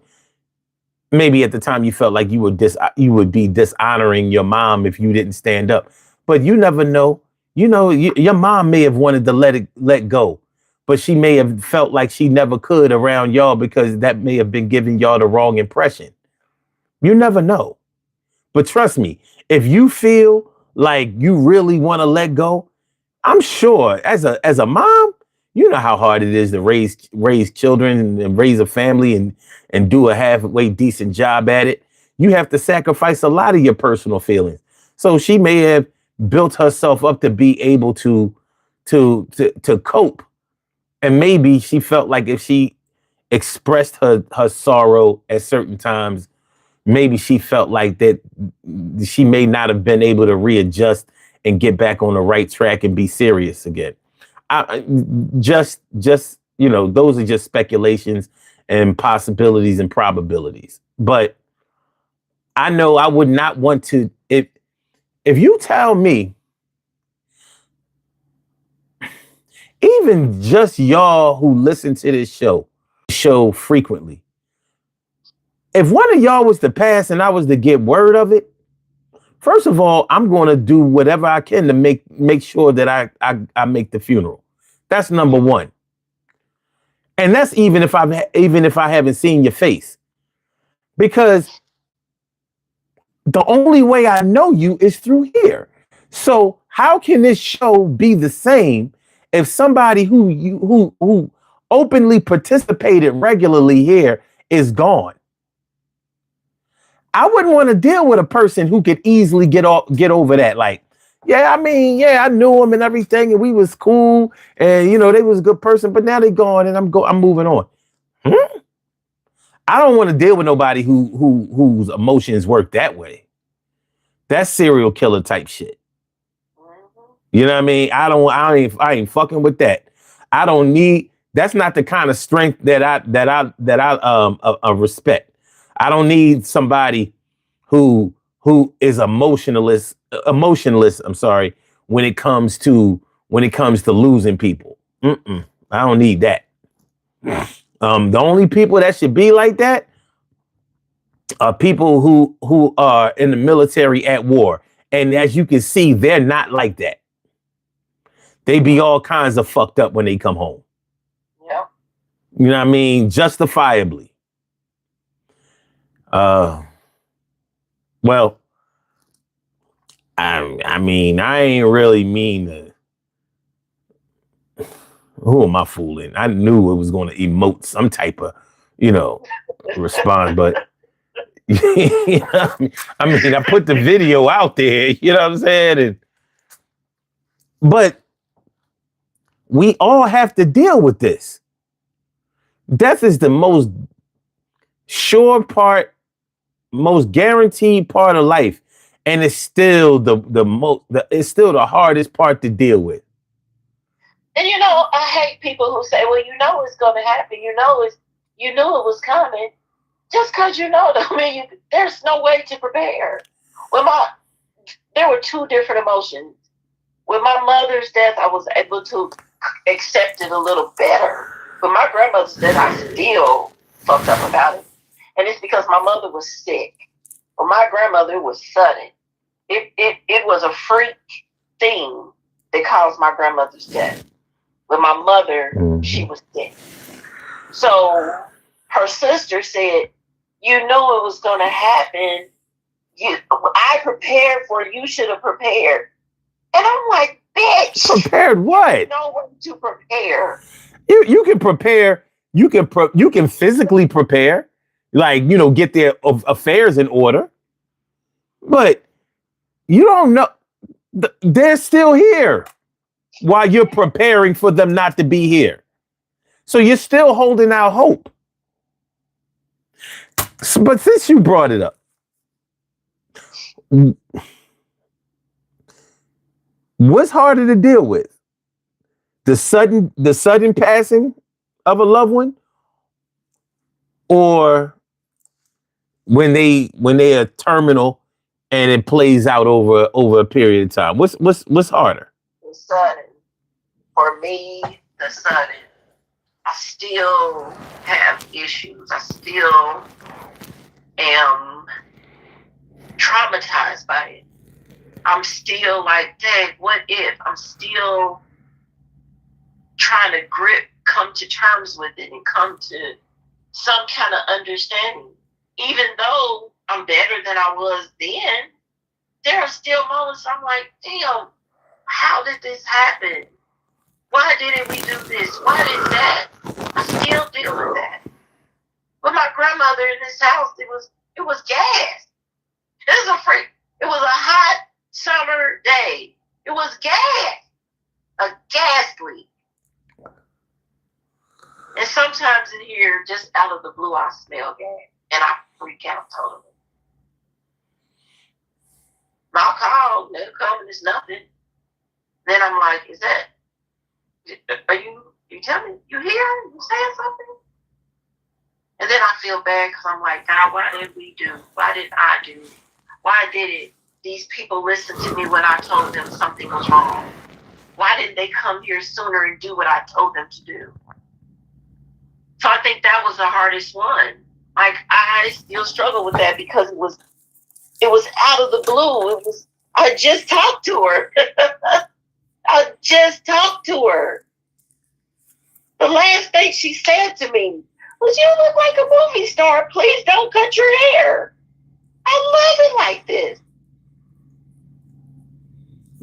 Maybe at the time you felt like you would be dishonoring your mom if you didn't stand up. But you never know. You know, your mom may have wanted to let go, but she may have felt like she never could around y'all because that may have been giving y'all the wrong impression. You never know. But trust me, if you feel like you really want to let go, I'm sure as a mom, you know how hard it is to raise children and raise a family and do a halfway decent job at it. You have to sacrifice a lot of your personal feelings. So she may have built herself up to be able to cope. And maybe she felt like if she expressed her sorrow at certain times, maybe she felt like that she may not have been able to readjust and get back on the right track and be serious again. I, just those are just speculations and possibilities and probabilities. But I know I would not want to if you tell me, even just y'all who listen to this show frequently, if one of y'all was to pass and I was to get word of it, first of all, I'm going to do whatever I can to make sure that I make the funeral. That's number one. And that's even if I haven't seen your face. Because the only way I know you is through here. So how can this show be the same if somebody who openly participated regularly here is gone? I wouldn't want to deal with a person who could easily get over that. Like, yeah, I mean, yeah, I knew him and everything, and we was cool, and they was a good person, but now they gone, and I'm moving on. I don't want to deal with nobody whose emotions work that way. That's serial killer type shit. You know what I mean? I ain't fucking with that. I don't need. That's not the kind of strength that I respect. I don't need somebody who is emotionless. I'm sorry. When it comes to losing people, I don't need that. The only people that should be like that are people who are in the military at war, and as you can see, they're not like that. They be all kinds of fucked up when they come home. Yeah. You know what I mean? Justifiably. Well, I mean, I ain't really mean to. Who am I fooling? I knew it was going to emote some type of, response, but I mean, I put the video out there, you know what I'm saying? But we all have to deal with this. Death is the most sure part, most guaranteed part of life, and it's still it's still the hardest part to deal with. And I hate people who say, "Well, it's going to happen. You knew it was coming." Just because don't mean there's no way to prepare. There were two different emotions. With my mother's death, I was able to accept it a little better. With my grandmother's death, I still fucked up about it. And it's because my mother was sick. But my grandmother was sudden. It was a freak thing that caused my grandmother's death. With my mother, she was sick. So her sister said, "You knew it was going to happen. I prepared for it. You should have prepared." And I'm like, "Bitch, prepared what? No way to prepare." You can prepare. You can physically prepare, like get their affairs in order. But you don't know they're still here while you're preparing for them not to be here. So you're still holding out hope. But since you brought it up, what's harder to deal with? The sudden passing of a loved one, or when they are terminal and it plays out over a period of time? What's harder? The sudden. For me, the sudden. I still have issues. I still am traumatized by it. I'm still like, dang, what if? I'm still trying to come to terms with it and come to some kind of understanding. Even though I'm better than I was then, there are still moments I'm like, damn, how did this happen? Why didn't we do this? Why did that? I still deal with that. With my grandmother in this house, it was gas. It was a hot summer day. It was gas. A gas leak. And sometimes in here, just out of the blue, I smell gas. And I freak out totally. I'll call, they'll come, and it's nothing. Then I'm like, are you telling me, you here? You saying something? And then I feel bad because I'm like, God, why did we do? Why did I do? Why didn't these people listen to me when I told them something was wrong? Why didn't they come here sooner and do what I told them to do? So I think that was the hardest one. Like, I still struggle with that because it was out of the blue. I just talked to her. The last thing she said to me was, you look like a movie star. Please don't cut your hair. I love it like this.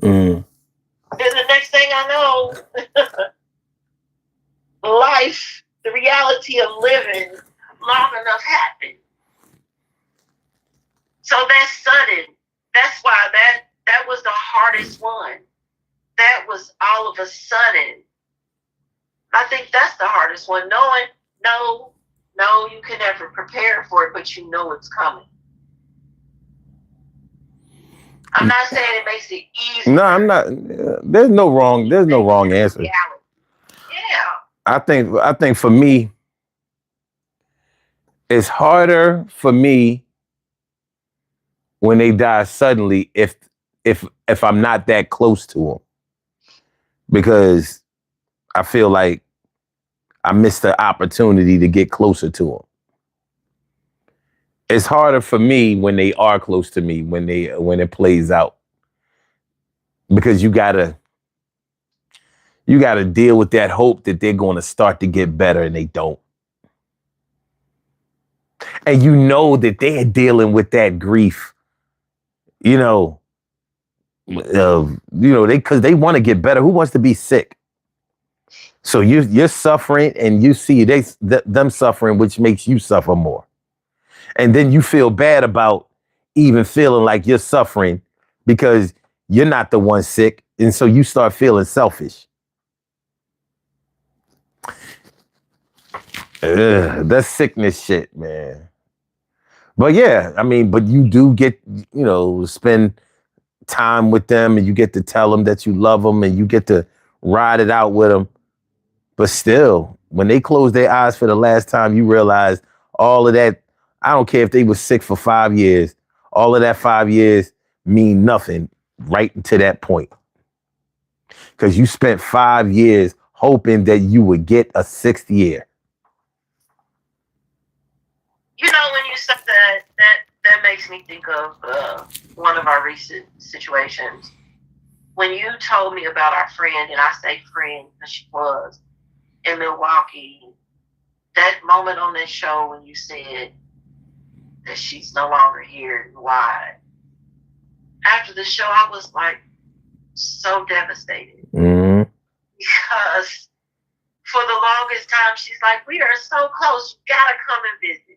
Mm. And the next thing I know, life, the reality of living long enough happened. So that's sudden. That's why that was the hardest one. That was all of a sudden. I think that's the hardest one. Knowing, no, you can never prepare for it, but you know it's coming. I'm not saying it makes it easy. No, I'm not. There's no wrong answer. Yeah. I think for me, it's harder for me when they die suddenly if I'm not that close to them, because I feel like I missed the opportunity to get closer to them. It's harder for me when they are close to me, when it plays out, because you gotta deal with that hope that they're going to start to get better and they don't. And you know that they're dealing with that grief, because they want to get better. Who wants to be sick? So you're suffering, and you see them suffering, which makes you suffer more. And then you feel bad about even feeling like you're suffering because you're not the one sick, and so you start feeling selfish. That's sickness shit, man. But yeah, I mean, but you do get, spend time with them, and you get to tell them that you love them, and you get to ride it out with them. But still, when they close their eyes for the last time, you realize all of that. I don't care if they were sick for 5 years. All of that 5 years mean nothing right to that point. Because you spent 5 years hoping that you would get a 6th year. When you said that makes me think of one of our recent situations. When you told me about our friend, and I say friend because she was, in Milwaukee, that moment on that show when you said that she's no longer here and why. After the show, I was like so devastated. Mm-hmm. Because for the longest time, she's like, we are so close. You gotta come and visit.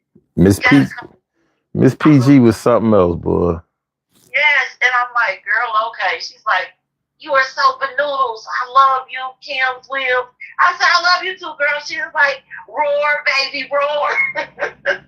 Miss PG was something else, boy. Yes, and I'm like, girl, okay. She's like, you are so banoodles. I love you, Kim Will. I said, I love you too, girl. She was like, roar, baby, roar.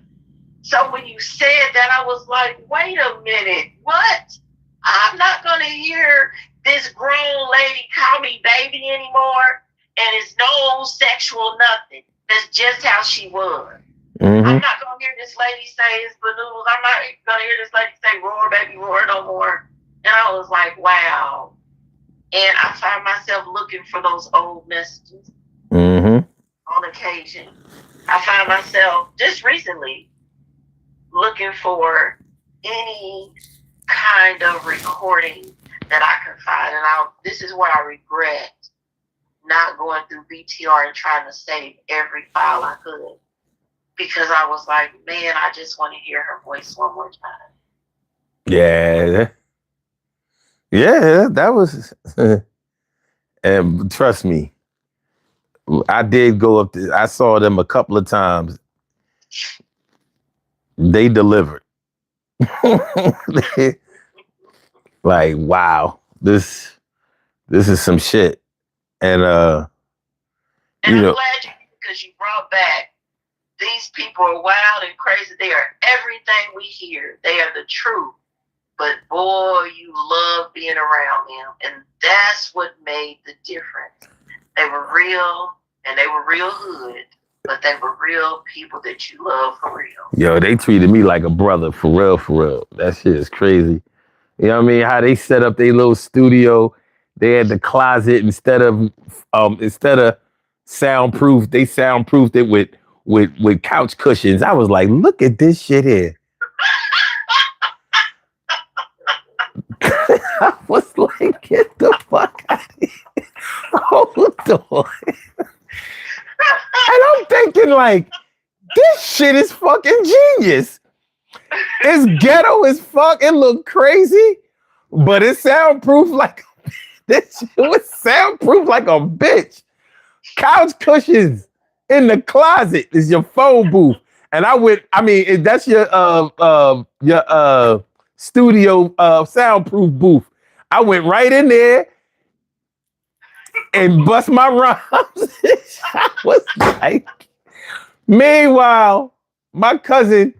So when you said that, I was like, wait a minute, what? I'm not going to hear this grown lady call me baby anymore, and it's no sexual nothing. That's just how she was. Mm-hmm. I'm not going to hear this lady say it's banoodles. I'm not going to hear this lady say roar, baby, roar no more. And I was like, wow. And I find myself looking for those old messages. Mm-hmm. on occasion. I find myself just recently looking for any kind of recording that I can find. And this is what I regret not going through BTR and trying to save every file I could. Because I was like, man, I just want to hear her voice one more time. Yeah. Yeah, that was and trust me, I did go up there. I saw them a couple of times. They delivered. Like, wow, this is some shit. And And you I'm know, glad because you brought back these people are wild and crazy. They are everything we hear. They are the truth. But boy, you love being around them. And that's what made the difference. They were real and they were real hood, but they were real people that you love for real. yo, they treated me like a brother for real, for real. That shit is crazy. You know what I mean? How they set up their little studio. They had the closet instead of soundproof, they soundproofed it with couch cushions. I was like, look at this shit here. I was like, get the fuck out of here. Hold on. And I'm thinking like, this shit is fucking genius. It's ghetto as fuck. It look crazy, but it's soundproof like this shit was soundproof like a bitch. Couch cushions in the closet is your phone booth. And I mean, that's your studio soundproof booth. I went right in there and bust my rhymes. I was like, meanwhile, my cousin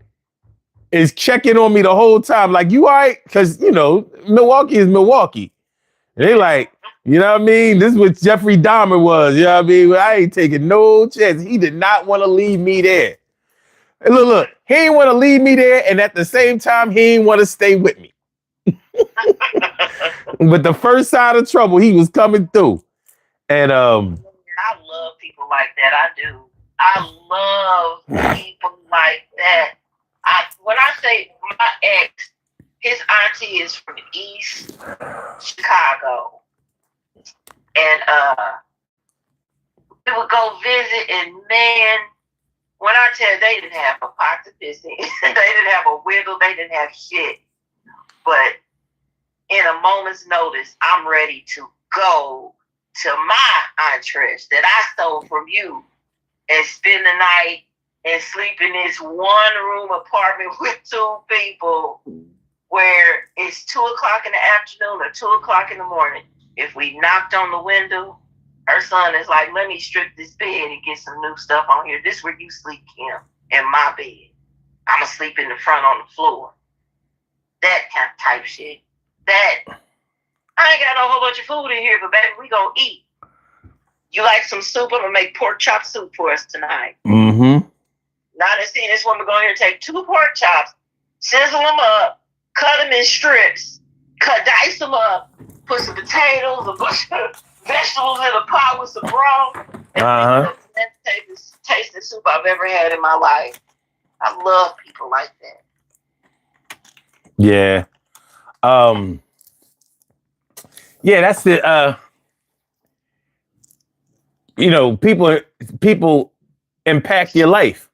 is checking on me the whole time. Like, you all right? Because, you know, Milwaukee is Milwaukee. And they like, you know what I mean? This is what Jeffrey Dahmer was. You know what I mean? I ain't taking no chance. He did not want to leave me there. And look, he ain't want to leave me there. And at the same time, he ain't want to stay with me. But the first sign of trouble, he was coming through. And I love people like that. I do. I love people like that. When I say my ex, his auntie is from East Chicago. And we would go visit, and man, when I tell you, they didn't have a pot to piss in. They didn't have a wiggle, they didn't have shit. But in a moment's notice, I'm ready to go to my entourage that I stole from you and spend the night and sleep in this one-room apartment with two people where it's 2 o'clock in the afternoon or 2 o'clock in the morning. If we knocked on the window, her son is like, let me strip this bed and get some new stuff on here. This is where you sleep, Kim, in my bed. I'm going to sleep in the front on the floor. That kind of type shit. That, I ain't got no whole bunch of food in here, but baby, we going to eat. You like some soup? I'm going to make pork chop soup for us tonight. mm-hmm. Now I seen this woman go here and take 2 pork chops, sizzle them up, cut them in strips, dice them up, put some potatoes, a bunch of vegetables in a pot with some broth, and that's the best tasting soup I've ever had in my life. I love people like that. Yeah. Yeah, that's the you know, people impact your life.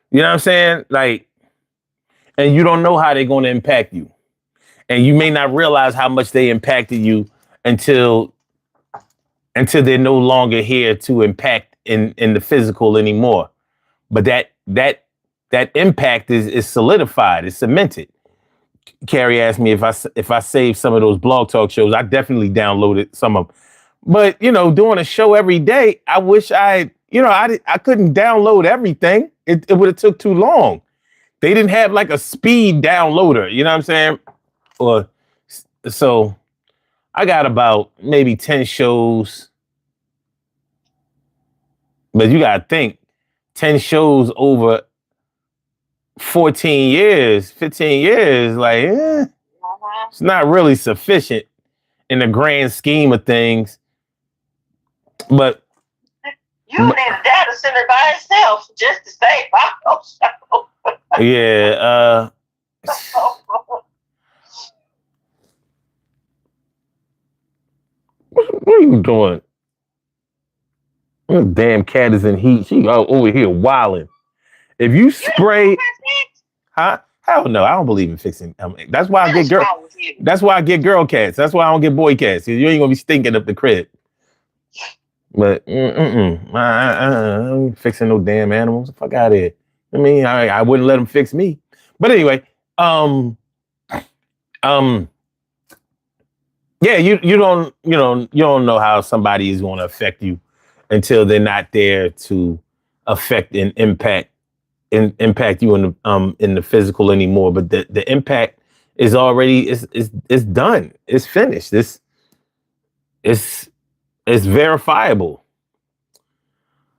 You know what I'm saying? Like, and you don't know how they're going to impact you. And you may not realize how much they impacted you until they're no longer here to impact in the physical anymore. But that impact is solidified, it's cemented. Carrie asked me if I saved some of those blog talk shows. I definitely downloaded some of them. But, you know, doing a show every day, I wish I couldn't download everything. It would have took too long. They didn't have like a speed downloader, you know what I'm saying? Or so I got about maybe 10 shows. But you gotta think, 10 shows over 14 years, 15 years, like, it's not really sufficient in the grand scheme of things. But You need a data center by itself just to stay by yourself. Yeah. What are you doing? This damn cat is in heat. She over here wilding. If you spray, huh? Hell no, I don't believe in fixing. That's why I get girl. That's why I get girl cats. That's why I don't get boy cats. You ain't gonna be stinking up the crib. But I ain't fixing no damn animals. Fuck out of here. I mean, I wouldn't let them fix me. But anyway, yeah, you don't know how somebody is going to affect you until they're not there to affect and impact you in the physical anymore. But the impact is already is done. It's finished. It's verifiable.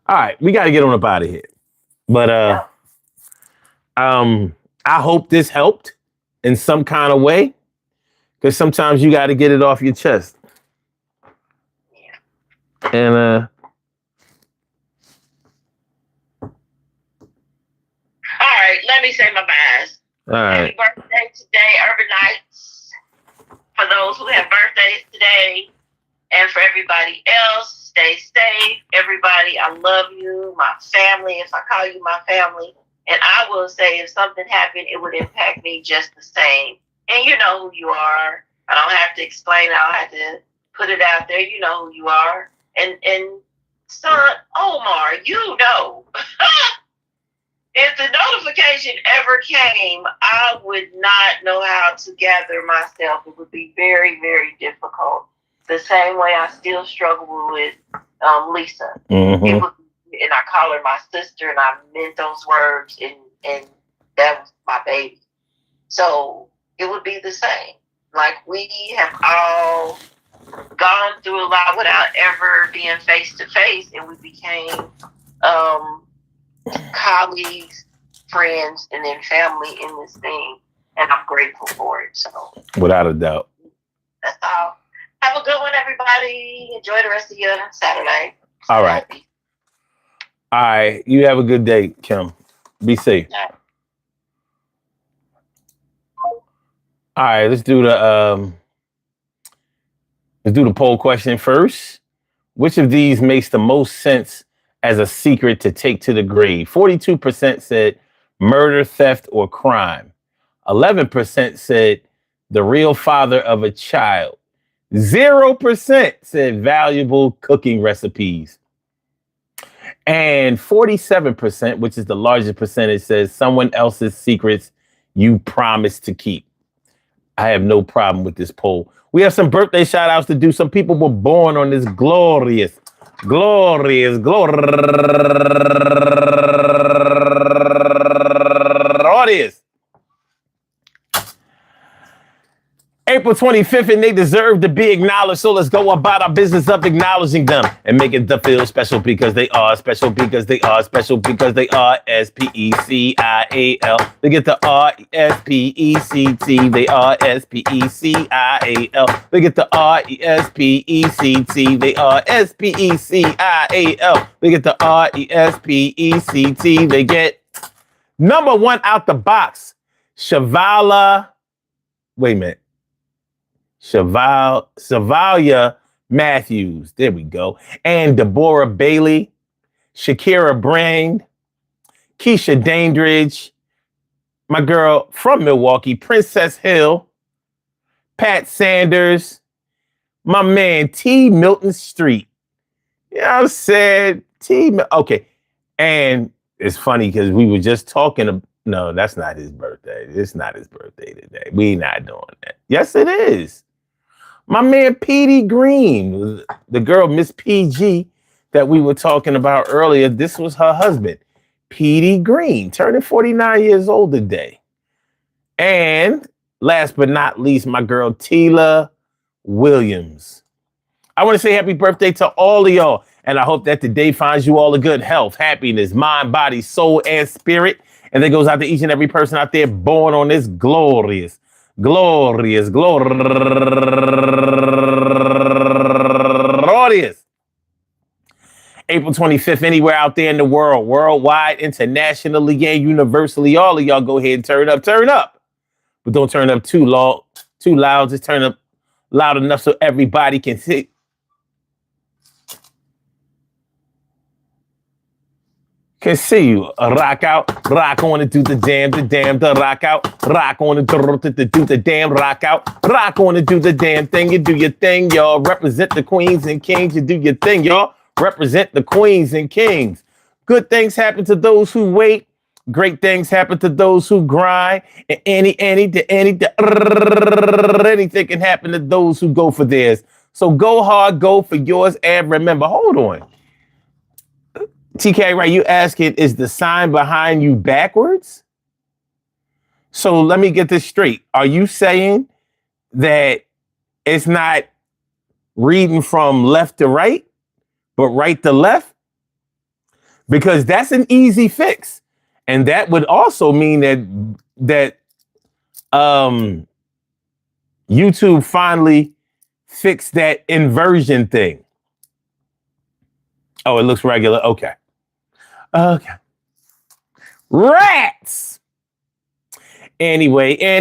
All right, we got to get on up out of here. But I hope this helped in some kind of way, because sometimes you got to get it off your chest. Yeah. And all right, let me say my byes. All right. Happy birthday today, Urban Nights. For those who have birthdays today, and for everybody else, stay safe. Everybody, I love you, my family, if I call you my family. And I will say, if something happened, it would impact me just the same. And you know who you are. I don't have to explain. I don't have to put it out there. You know who you are. And son, Omar, you know. If the notification ever came, I would not know how to gather myself. It would be very, very difficult. The same way I still struggle with Lisa. Mm-hmm. It would, and I call her my sister, and I meant those words, and that was my baby. So it would be the same. Like, we have all gone through a lot without ever being face to face, and we became colleagues, friends, and then family in this thing, and I'm grateful for it. So, without a doubt. That's all. Have a good one, everybody. Enjoy the rest of your Saturday. All right. All right. You have a good day, Kim. Be safe. Yeah. All right. Let's do the poll question first. Which of these makes the most sense as a secret to take to the grave? 42% said murder, theft, or crime. 11% said the real father of a child. 0% said valuable cooking recipes. And 47%, which is the largest percentage, says someone else's secrets you promised to keep. I have no problem with this poll. We have some birthday shout outs to do. Some people were born on this glorious April 25th, and they deserve to be acknowledged. So let's go about our business of acknowledging them and making them feel special, because they are special, because they are special, because they are SPECIAL. They get the RESPECT. They are SPECIAL. They get the RESPECT. They are SPECIAL. They get the RESPECT. They get number one out the box, Shavala. Wait a minute. Chavalia Matthews. There we go. And Deborah Bailey, Shakira Brand, Keisha Dandridge, my girl from Milwaukee, Princess Hill, Pat Sanders, my man T. Milton Street. You know what I'm saying? Okay. And it's funny because we were just talking. No, that's not his birthday. It's not his birthday today. We not doing that. Yes, it is. My man Petey Green, the girl Miss PG that we were talking about earlier. This was her husband, Petey Green, turning 49 years old today. And last but not least, my girl Tila Williams. I want to say happy birthday to all of y'all. And I hope that today finds you all a good health, happiness, mind, body, soul, and spirit. And that goes out to each and every person out there born on this glorious. April 25th, anywhere out there in the world, worldwide, internationally, and universally. All of y'all go ahead and turn up. Turn up. But don't turn up too loud. Just turn up loud enough so everybody can see. Can see you. Rock out, rock on and do the damn, the rock out, rock on and do the damn, rock out, rock on and do the damn thing. You do your thing, y'all. Represent the queens and kings. You do your thing, y'all. Represent the queens and kings. Good things happen to those who wait. Great things happen to those who grind. And anything can happen to those who go for theirs. So go hard, go for yours, and remember, hold on. TK, right? You asking, is the sign behind you backwards? So let me get this straight. Are you saying that it's not reading from left to right, but right to left? Because that's an easy fix. And that would also mean that YouTube finally fixed that inversion thing. Oh, it looks regular. Okay. Okay. Rats. Anyway, take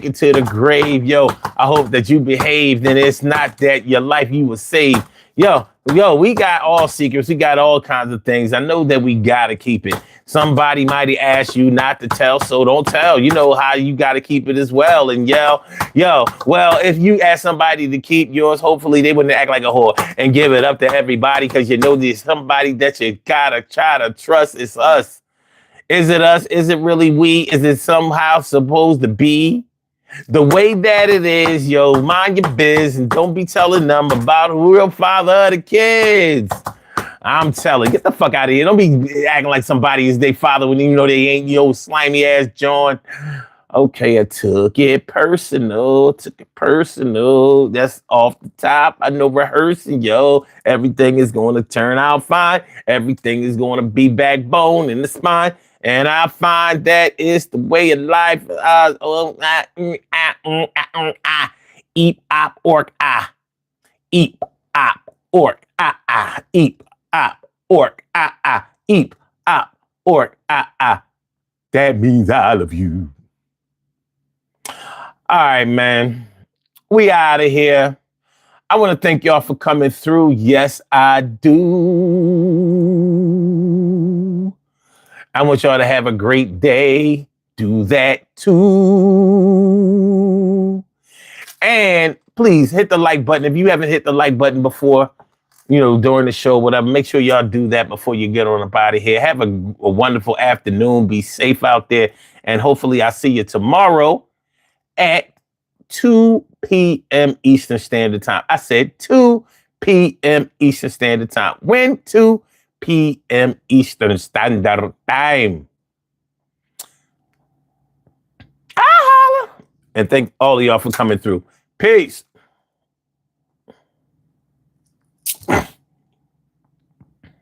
it to the grave. Yo, I hope that you behaved and it's not that your life you were saved. Yo, we got all secrets. We got all kinds of things. I know that we got to keep it. Somebody might ask you not to tell, so don't tell. You know how you got to keep it as well. And well, if you ask somebody to keep yours, hopefully they wouldn't act like a whore and give it up to everybody because you know there's somebody that you got to try to trust. It's us. Is it us? Is it really we? Is it somehow supposed to be? The way that it is, yo, mind your biz and don't be telling them about who real father of the kids. I'm telling, get the fuck out of here. Don't be acting like somebody is their father when you know they ain't, yo, slimy ass John. Okay, I took it personal. That's off the top. I know rehearsing, yo. Everything is going to turn out fine. Everything is going to be backbone in the spine. And I find that it's the way of life. Eep, op, orc, ah. Eep, op, orc, ah, ah. Eep, op, orc, ah, ah. Eep, op, orc, ah, ah. That means I love you. All right, man. We out of here. I want to thank y'all for coming through. Yes, I do. I want y'all to have a great day. Do that too. And please hit the like button. If you haven't hit the like button before, you know, during the show, whatever, make sure y'all do that before you get on up out of here. Have a wonderful afternoon. Be safe out there. And hopefully I'll see you tomorrow at 2 p.m. Eastern Standard Time. I said 2 p.m. Eastern Standard Time. When? 2 p.m. Eastern Standard Time. And thank all of y'all for coming through. Peace.